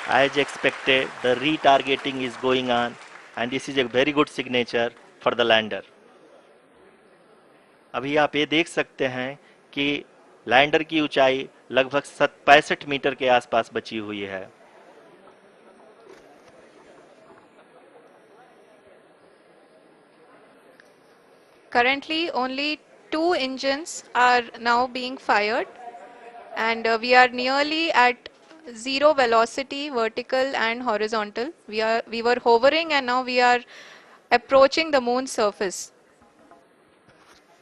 As expected, the retargeting is going on and this is a very good signature for the lander. अभी आप ये देख सकते हैं कि lander की ऊंचाई लगभग 65 मीटर के आसपास बची हुई है। Currently, only 2 engines are now being fired, and we are nearly at zero velocity, vertical and horizontal. We were hovering, and now we are approaching the moon's surface.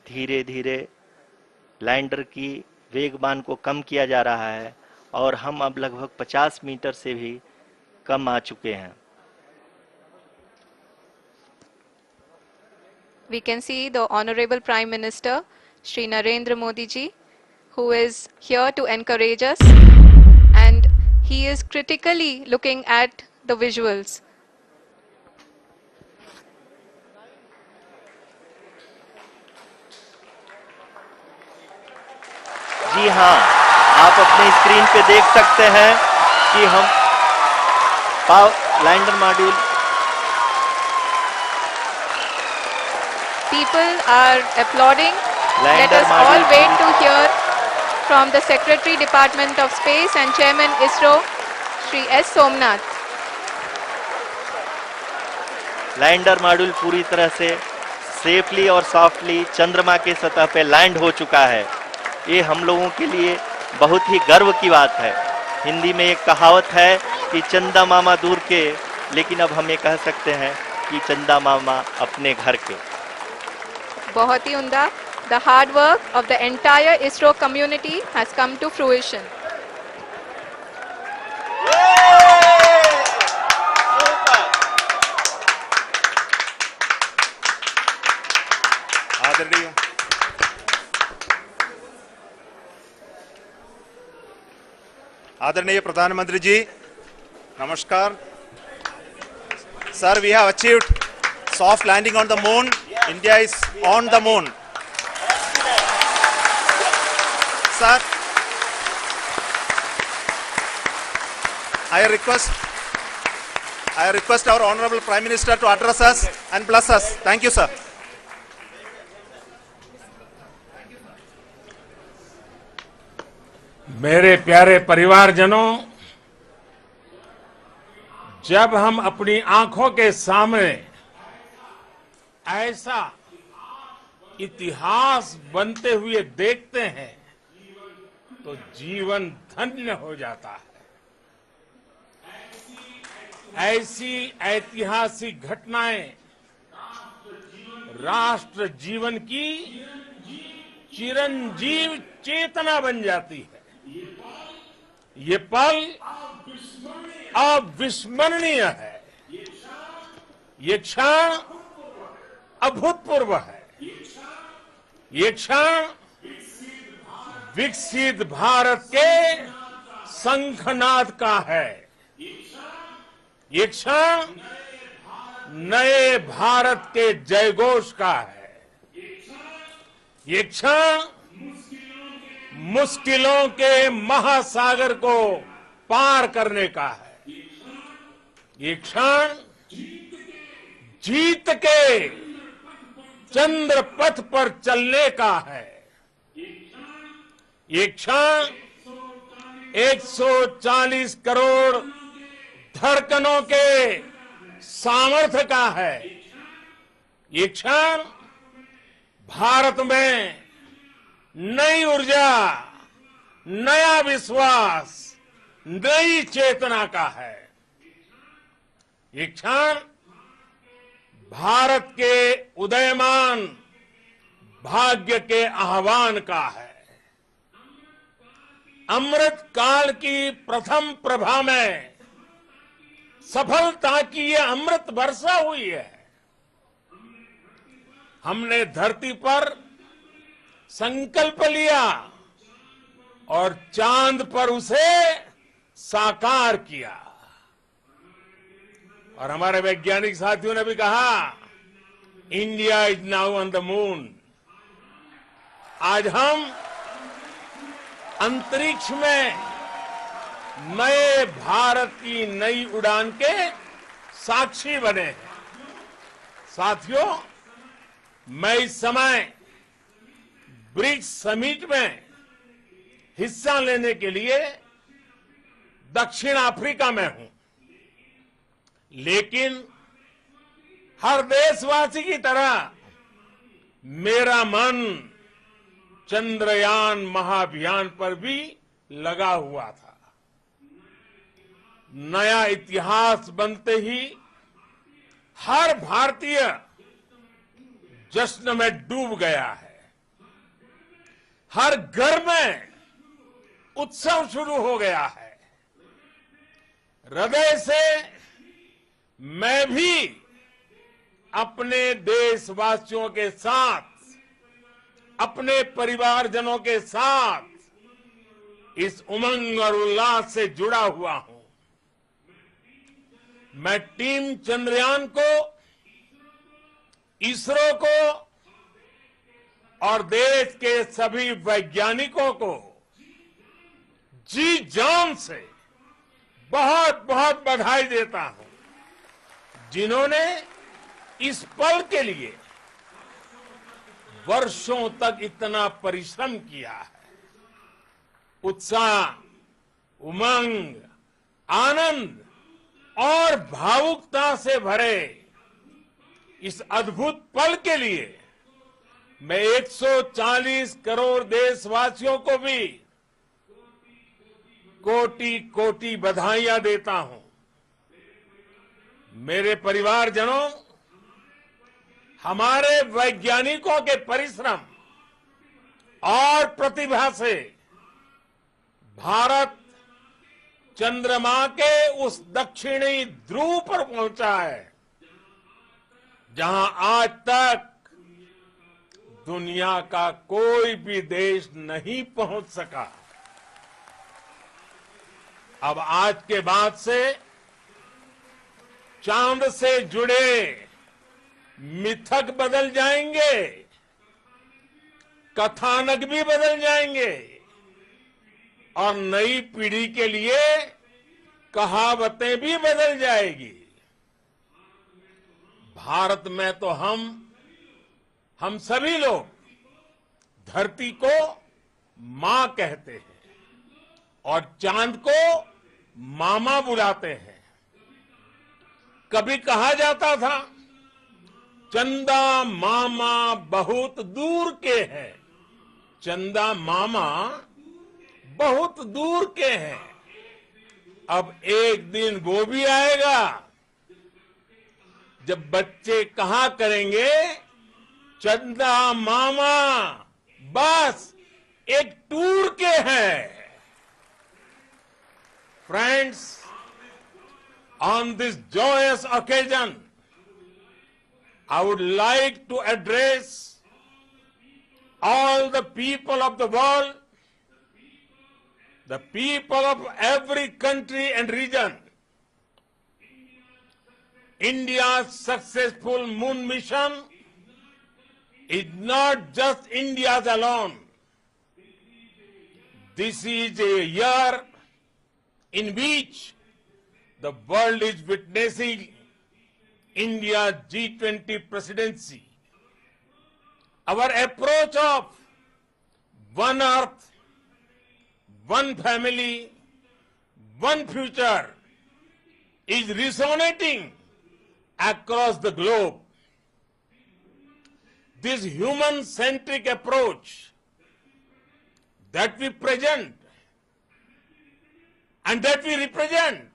धीरे धीरे लैंडर की वेगमान को कम किया जा रहा है और हम अब लगभग 50 मीटर से भी कम आ चुके हैं। We can see the Honorable Prime Minister, Shri Narendra Modi ji, who is here to encourage us, and he is critically looking at the visuals. जी हाँ, आप अपने स्क्रीन पे देख सकते हैं कि हम lander module People are applauding. Let lander us all module wait to hear from the Secretary Department of Space and Chairman ISRO, Shri S. Somnath. Lander module पूरी तरह से सेफली और सॉफ्टली चंद्रमा के सतह पे लैंड हो चुका है। ये हम लोगों के लिए बहुत ही गर्व की बात है। हिंदी में एक कहावत है कि चंदा मामा दूर के, लेकिन अब हम ये कह सकते हैं कि चंदा मामा अपने घर के। बहुत ही उम्दा. The hard work of the entire ISRO community has come to fruition. आदरणीय आदरणीय प्रधानमंत्री जी, नमस्कार। Sir, we have achieved soft landing on the moon. India is on the moon. Sir, I request our Honorable Prime Minister to address us and bless us. Thank you, sir. मेरे प्यारे परिवारजनों, जब हम अपनी आंखों के सामने ऐसा इतिहास बनते हुए देखते हैं तो जीवन धन्य हो जाता है। ऐसी ऐतिहासिक घटनाएं राष्ट्र जीवन की चिरंजीव चेतना बन जाती है। ये पल अविस्मरणीय है। ये क्षण अभूतपूर्व है। ये क्षण विकसित भारत के शंखनाद का है। ये क्षण नए भारत के जयघोष का है। ये क्षण मुश्किलों के महासागर को पार करने का है। ये क्षण जीत के चंद्र पथ पर चलने का है। ये क्षण 140 करोड़ धड़कनों के सामर्थ्य का है। ये क्षण भारत में नई ऊर्जा, नया विश्वास, नई चेतना का है। ये क्षण भारत के उदयमान भाग्य के आह्वान का है। अमृत काल की प्रथम प्रभा में सफलता की ये अमृत वर्षा हुई है। हमने धरती पर संकल्प लिया और चांद पर उसे साकार किया। और हमारे वैज्ञानिक साथियों ने भी कहा, India is now on the moon. आज हम अंतरिक्ष में नए भारत की नई उड़ान के साक्षी बने हैं। साथियों, मैं इस समय ब्रिक्स समिट में हिस्सा लेने के लिए दक्षिण अफ्रीका में हूं, लेकिन हर देशवासी की तरह मेरा मन चंद्रयान महाअभियान पर भी लगा हुआ था। नया इतिहास बनते ही हर भारतीय जश्न में डूब गया है। हर घर में उत्सव शुरू हो गया है। हृदय से मैं भी अपने देशवासियों के साथ, अपने परिवारजनों के साथ इस उमंग और उल्लास से जुड़ा हुआ हूं। मैं टीम चंद्रयान को, इसरो को और देश के सभी वैज्ञानिकों को जी जान से बहुत बहुत बधाई देता हूं, जिन्होंने इस पल के लिए वर्षों तक इतना परिश्रम किया है। उत्साह, उमंग, आनंद और भावुकता से भरे इस अद्भुत पल के लिए मैं 140 करोड़ देशवासियों को भी कोटि कोटि बधाइयां देता हूं। मेरे परिवारजनों, हमारे वैज्ञानिकों के परिश्रम और प्रतिभा से भारत चंद्रमा के उस दक्षिणी ध्रुव पर पहुंचा है, जहां आज तक दुनिया का कोई भी देश नहीं पहुंच सका। अब आज के बाद से चांद से जुड़े मिथक बदल जाएंगे, कथानक भी बदल जाएंगे और नई पीढ़ी के लिए कहावतें भी बदल जाएगी। भारत में तो हम सभी लोग धरती को मां कहते हैं और चांद को मामा बुलाते हैं। कभी कहा जाता था, चंदा मामा बहुत दूर के हैं। चंदा मामा बहुत दूर के हैं। अब एक दिन वो भी आएगा जब बच्चे कहा करेंगे, चंदा मामा बस एक टूर के हैं। Friends, on this joyous occasion, I would like to address all the people of the world, the people of every country and region. India's successful moon mission is not just India's alone. This is a year in which the world is witnessing India's G20 presidency. Our approach of one earth, one family, one future is resonating across the globe. This human-centric approach that we present and that we represent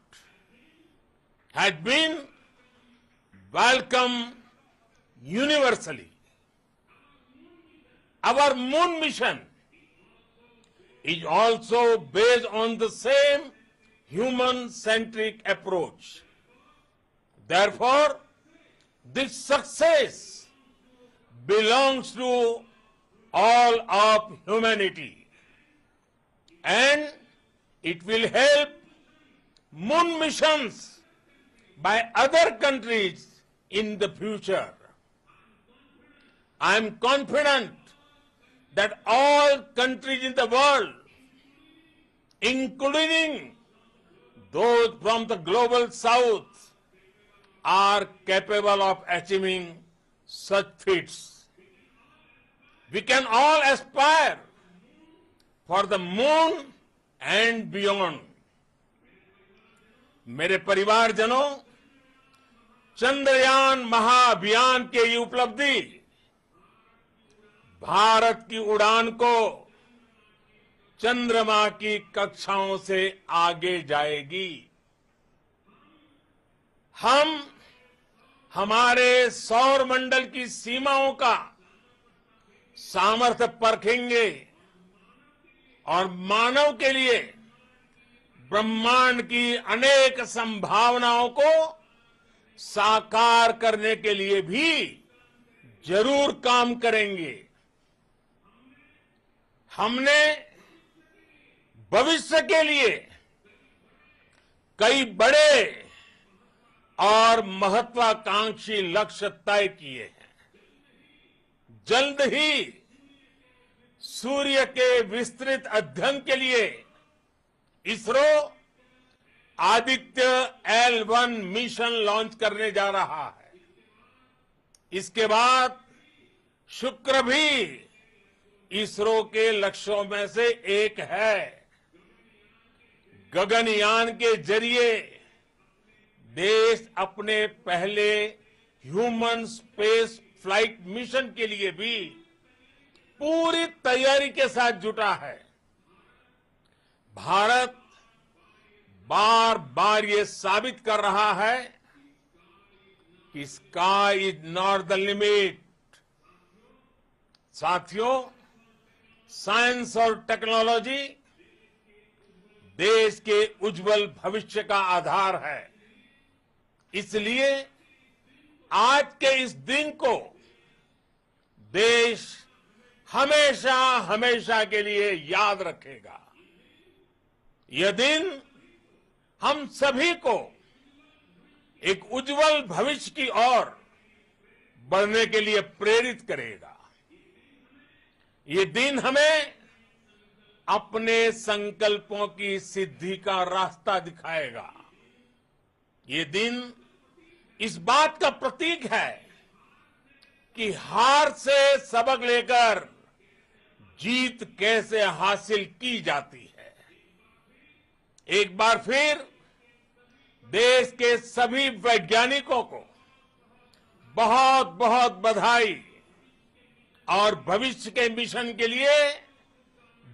had been welcome universally. Our moon mission is also based on the same human-centric approach. Therefore, this success belongs to all of humanity, and it will help moon missions by other countries in the future. I am confident that all countries in the world, including those from the global south, are capable of achieving such feats. We can all aspire for the moon and beyond. मेरे परिवारजनों, चंद्रयान महाअभियान के ये उपलब्धि भारत की उड़ान को चंद्रमा की कक्षाओं से आगे जाएगी। हम हमारे सौर मंडल की सीमाओं का सामर्थ्य परखेंगे और मानव के लिए ब्रह्मांड की अनेक संभावनाओं को साकार करने के लिए भी जरूर काम करेंगे। हमने भविष्य के लिए कई बड़े और महत्वाकांक्षी लक्ष्य तय किए हैं। जल्द ही सूर्य के विस्तृत अध्ययन के लिए ISRO Aditya L1 mission launch करने जा रहा है। इसके बाद शुक्र भी इसरो के लक्ष्यों में से एक है। गगनयान के जरिए देश अपने पहले ह्यूमन स्पेस फ्लाइट मिशन के लिए भी पूरी तैयारी के साथ जुटा है। भारत बार बार ये साबित कर रहा है कि sky is not the limit. साथियों, साइंस और टेक्नोलॉजी देश के उज्जवल भविष्य का आधार है। इसलिए आज के इस दिन को देश हमेशा हमेशा के लिए याद रखेगा। यह दिन हम सभी को एक उज्जवल भविष्य की ओर बढ़ने के लिए प्रेरित करेगा। ये दिन हमें अपने संकल्पों की सिद्धि का रास्ता दिखाएगा। ये दिन इस बात का प्रतीक है कि हार से सबक लेकर जीत कैसे हासिल की जाती है। एक बार फिर देश के सभी वैज्ञानिकों को बहुत बहुत बधाई और भविष्य के मिशन के लिए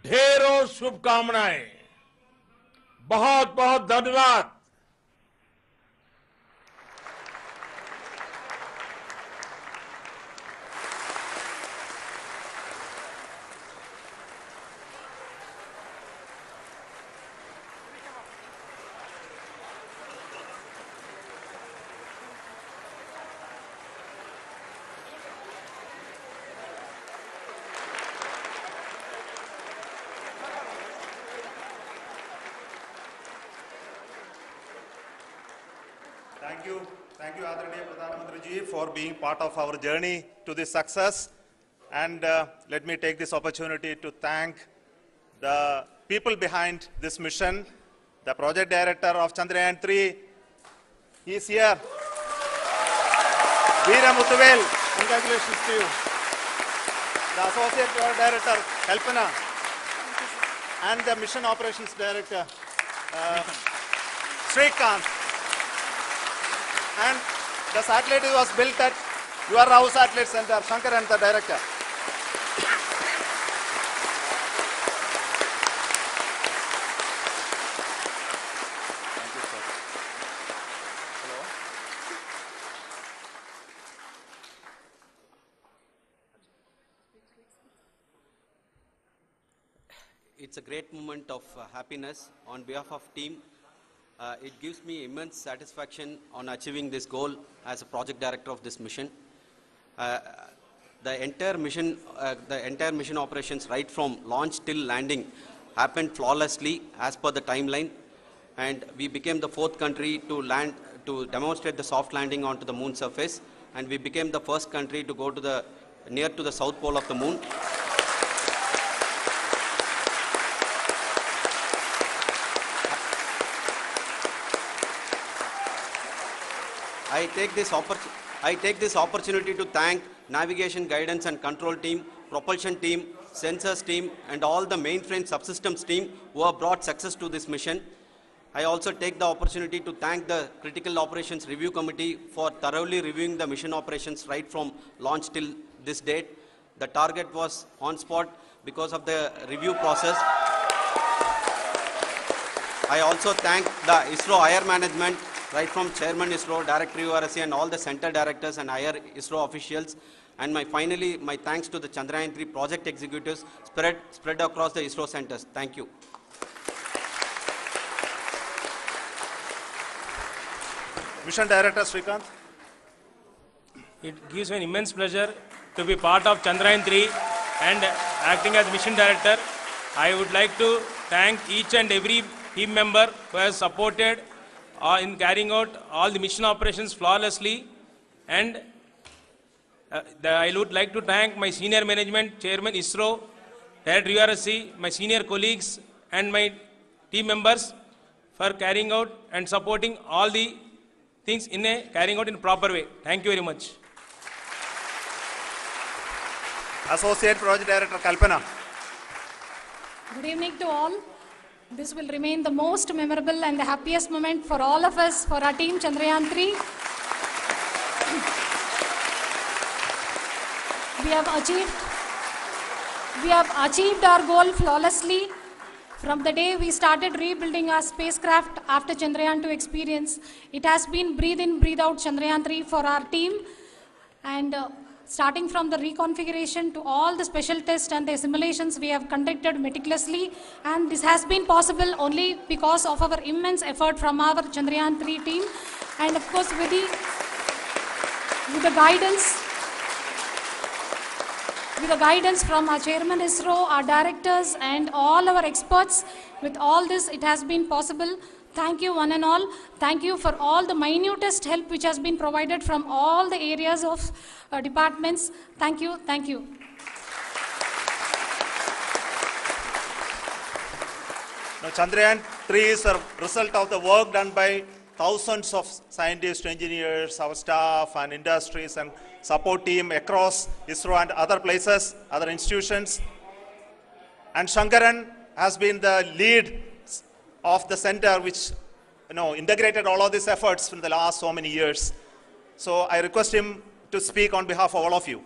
ढेरों शुभकामनाएं। बहुत बहुत धन्यवाद। Thank you, Adharaniya Pradhan Mantri ji, for being part of our journey to this success. And let me take this opportunity to thank the people behind this mission, the project director of Chandrayaan-3. He is here. Vikram, congratulations to you. The associate project director, Kalpana, and the mission operations director, Srikanth. And the satellite was built at your Rahe Satellite Center, Shankar and the director. Thank you, sir. Hello. it's a great moment of happiness on behalf of team. It gives me immense satisfaction on achieving this goal as a project director of this mission. The entire mission operations right from launch till landing happened flawlessly as per the timeline, and we became the 4th country to land, to demonstrate the soft landing onto the moon surface, and we became the first country to go to near to the south pole of the moon. I take this opportunity to thank navigation, guidance and control team, propulsion team, sensors team and all the mainframe subsystems team who have brought success to this mission. I also take the opportunity to thank the Critical Operations Review Committee for thoroughly reviewing the mission operations right from launch till this date. The target was on spot because of the review process. I also thank the ISRO higher management, right from Chairman ISRO, Director URSC and all the center directors and higher ISRO officials. And finally, my thanks to the Chandrayaan-3 project executives spread across the ISRO centers. Thank you. Mission Director Srikanth. It gives me an immense pleasure to be part of Chandrayaan-3 and acting as Mission Director. I would like to thank each and every team member who has supported in carrying out all the mission operations flawlessly, and I would like to thank my senior management, Chairman ISRO, Director URSC, my senior colleagues and my team members for carrying out and supporting all the things carrying out in a proper way. Thank you very much. Associate Project Director Kalpana. Good evening to all. This will remain the most memorable and the happiest moment for all of us, for our team Chandrayaan-3. We have achieved our goal flawlessly. From the day we started rebuilding our spacecraft after Chandrayaan-2 experience, it has been breathe in, breathe out Chandrayaan-3 for our team. And starting from the reconfiguration to all the special tests and the simulations we have conducted meticulously, and this has been possible only because of our immense effort from our Chandrayaan-3 team, and of course with the guidance from our Chairman ISRO, our directors and all our experts. With all this, it has been possible. Thank you one and all. Thank you for all the minutest help which has been provided from all the areas of departments. Thank you. Thank you. Now, Chandrayaan-3 is a result of the work done by thousands of scientists, engineers, our staff and industries and support team across ISRO and other places, other institutions. And Shankaran has been the lead of the center which integrated all of these efforts in the last so many years. So I request him to speak on behalf of all of you.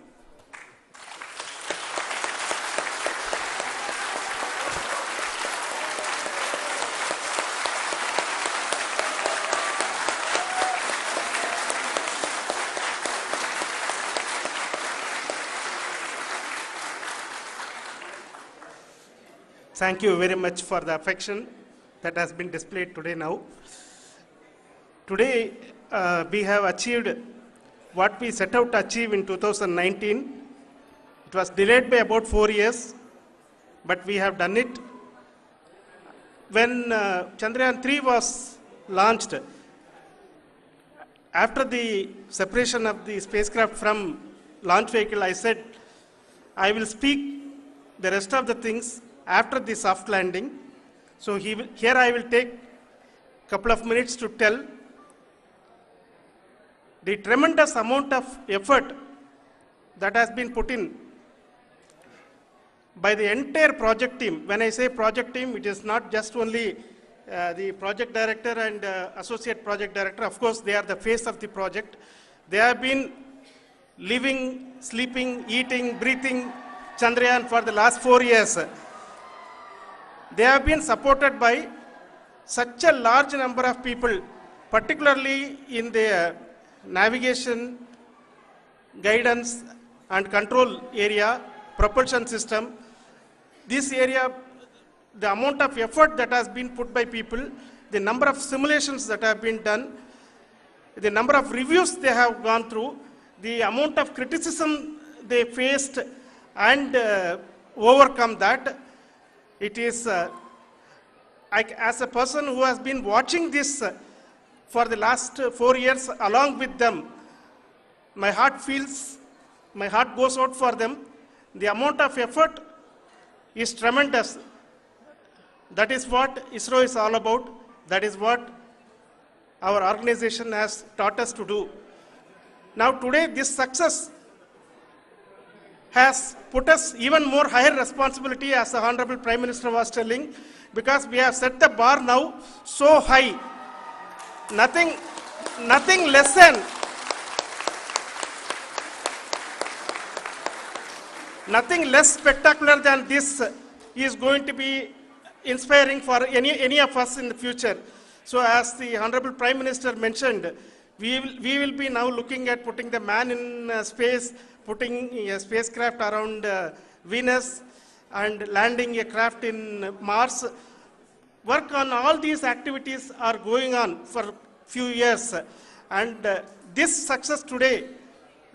Thank you very much for the affection that has been displayed today now. Today, we have achieved what we set out to achieve in 2019. It was delayed by about 4 years, but we have done it. When Chandrayaan-3 was launched, after the separation of the spacecraft from launch vehicle, I said, I will speak the rest of the things after the soft landing. So here I will take a couple of minutes to tell the tremendous amount of effort that has been put in by the entire project team. When I say project team, it is not just only the project director and associate project director. Of course, they are the face of the project. They have been living, sleeping, eating, breathing Chandrayaan for the last 4 years. They have been supported by such a large number of people, particularly in the navigation, guidance and control area, propulsion system. This area the amount of effort that has been put by people, the number of simulations that have been done, the number of reviews they have gone through, the amount of criticism they faced and overcome that. It is, as a person who has been watching this for the last 4 years along with them, my heart goes out for them. The amount of effort is tremendous. That is what ISRO is all about. That is what our organization has taught us to do. Now today this success has put us even more higher responsibility, as the Honorable Prime Minister was telling, because we have set the bar now so high. Nothing less spectacular than this is going to be inspiring for any of us in the future. So as the Honorable Prime Minister mentioned, we will be now looking at putting the man in space, putting a spacecraft around Venus and landing a craft in Mars. Work on all these activities are going on for few years, and this success today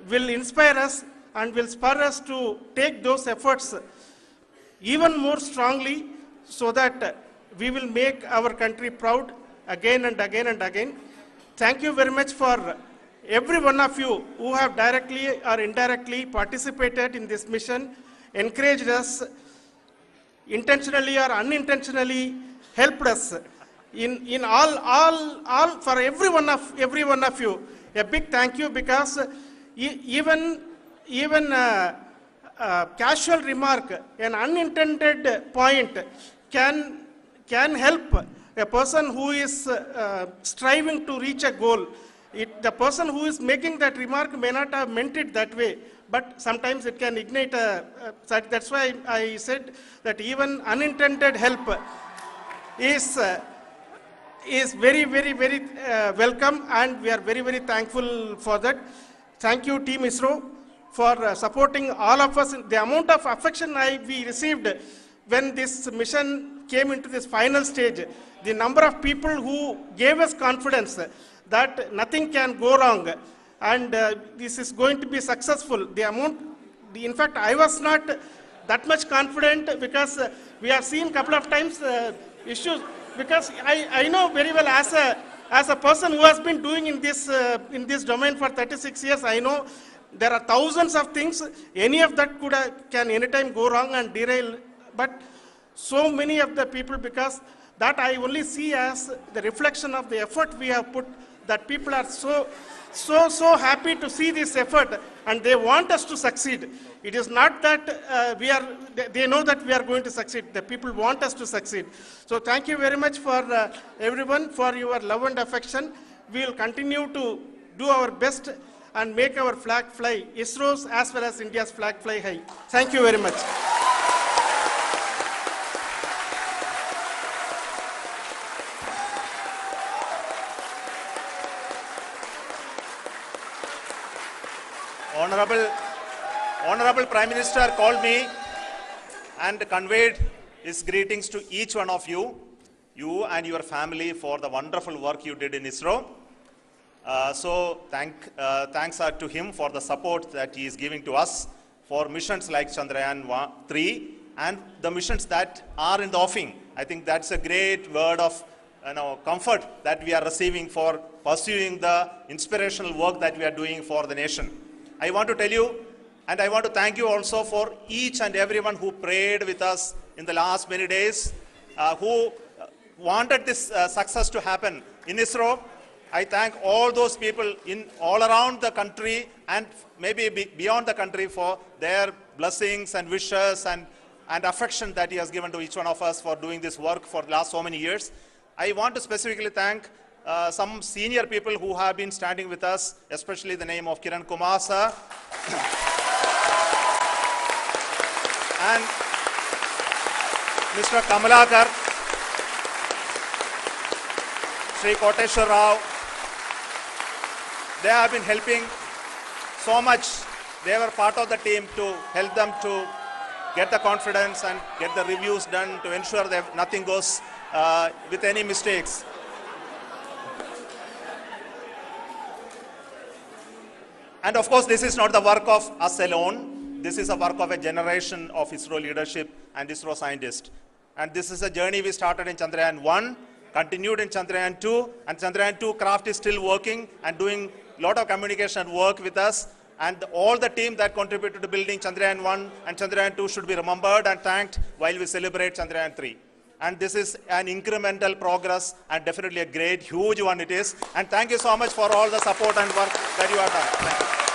will inspire us and will spur us to take those efforts even more strongly, so that we will make our country proud again and again and again. Thank you very much for every one of you who have directly or indirectly participated in this mission, encouraged us, intentionally or unintentionally helped us in all for every one of you. A big thank you, because even casual remark, an unintended point can help a person who is striving to reach a goal. The person who is making that remark may not have meant it that way, but sometimes it can ignite that's why I said that even unintended help is very, very, very welcome, and we are very, very thankful for that. Thank you, Team ISRO, for supporting all of us. The amount of affection we received when this mission came into this final stage, the number of people who gave us confidence that nothing can go wrong and this is going to be successful. In fact, I was not that much confident, because we have seen a couple of times issues, because I know very well, as a person who has been doing in this domain for 36 years, I know there are thousands of things. Any of that can anytime go wrong and derail. But so many of the people, because that I only see as the reflection of the effort we have put, that people are so happy to see this effort and they want us to succeed. It is not that they know that we are going to succeed. The people want us to succeed. So thank you very much for everyone, for your love and affection. We will continue to do our best and make our flag fly, ISRO's as well as India's flag fly high. Thank you very much. Honorable Prime Minister called me and conveyed his greetings to each one of you and your family, for the wonderful work you did in ISRO. So thanks are to him for the support that he is giving to us for missions like Chandrayaan-3 and the missions that are in the offing. I think that's a great word of comfort that we are receiving for pursuing the inspirational work that we are doing for the nation. I want to tell you, and I want to thank you also for each and everyone who prayed with us in the last many days, who wanted this success to happen in ISRO. I thank all those people all around the country and maybe beyond the country for their blessings and wishes and affection that he has given to each one of us for doing this work for the last so many years. I want to specifically thank some senior people who have been standing with us, especially the name of Kiran Kumar sir and Mr. Kamalakar, Sri Koteshwar Rao. They have been helping so much. They were part of the team to help them to get the confidence and get the reviews done to ensure that nothing goes with any mistakes. And of course, this is not the work of us alone. This is a work of a generation of ISRO leadership and ISRO scientists. And this is a journey we started in Chandrayaan-1, continued in Chandrayaan-2, and Chandrayaan-2 craft is still working and doing a lot of communication work with us. And all the team that contributed to building Chandrayaan-1 and Chandrayaan-2 should be remembered and thanked while we celebrate Chandrayaan-3. And this is an incremental progress and definitely a great, huge one it is. And thank you so much for all the support and work that you have done. Thank you.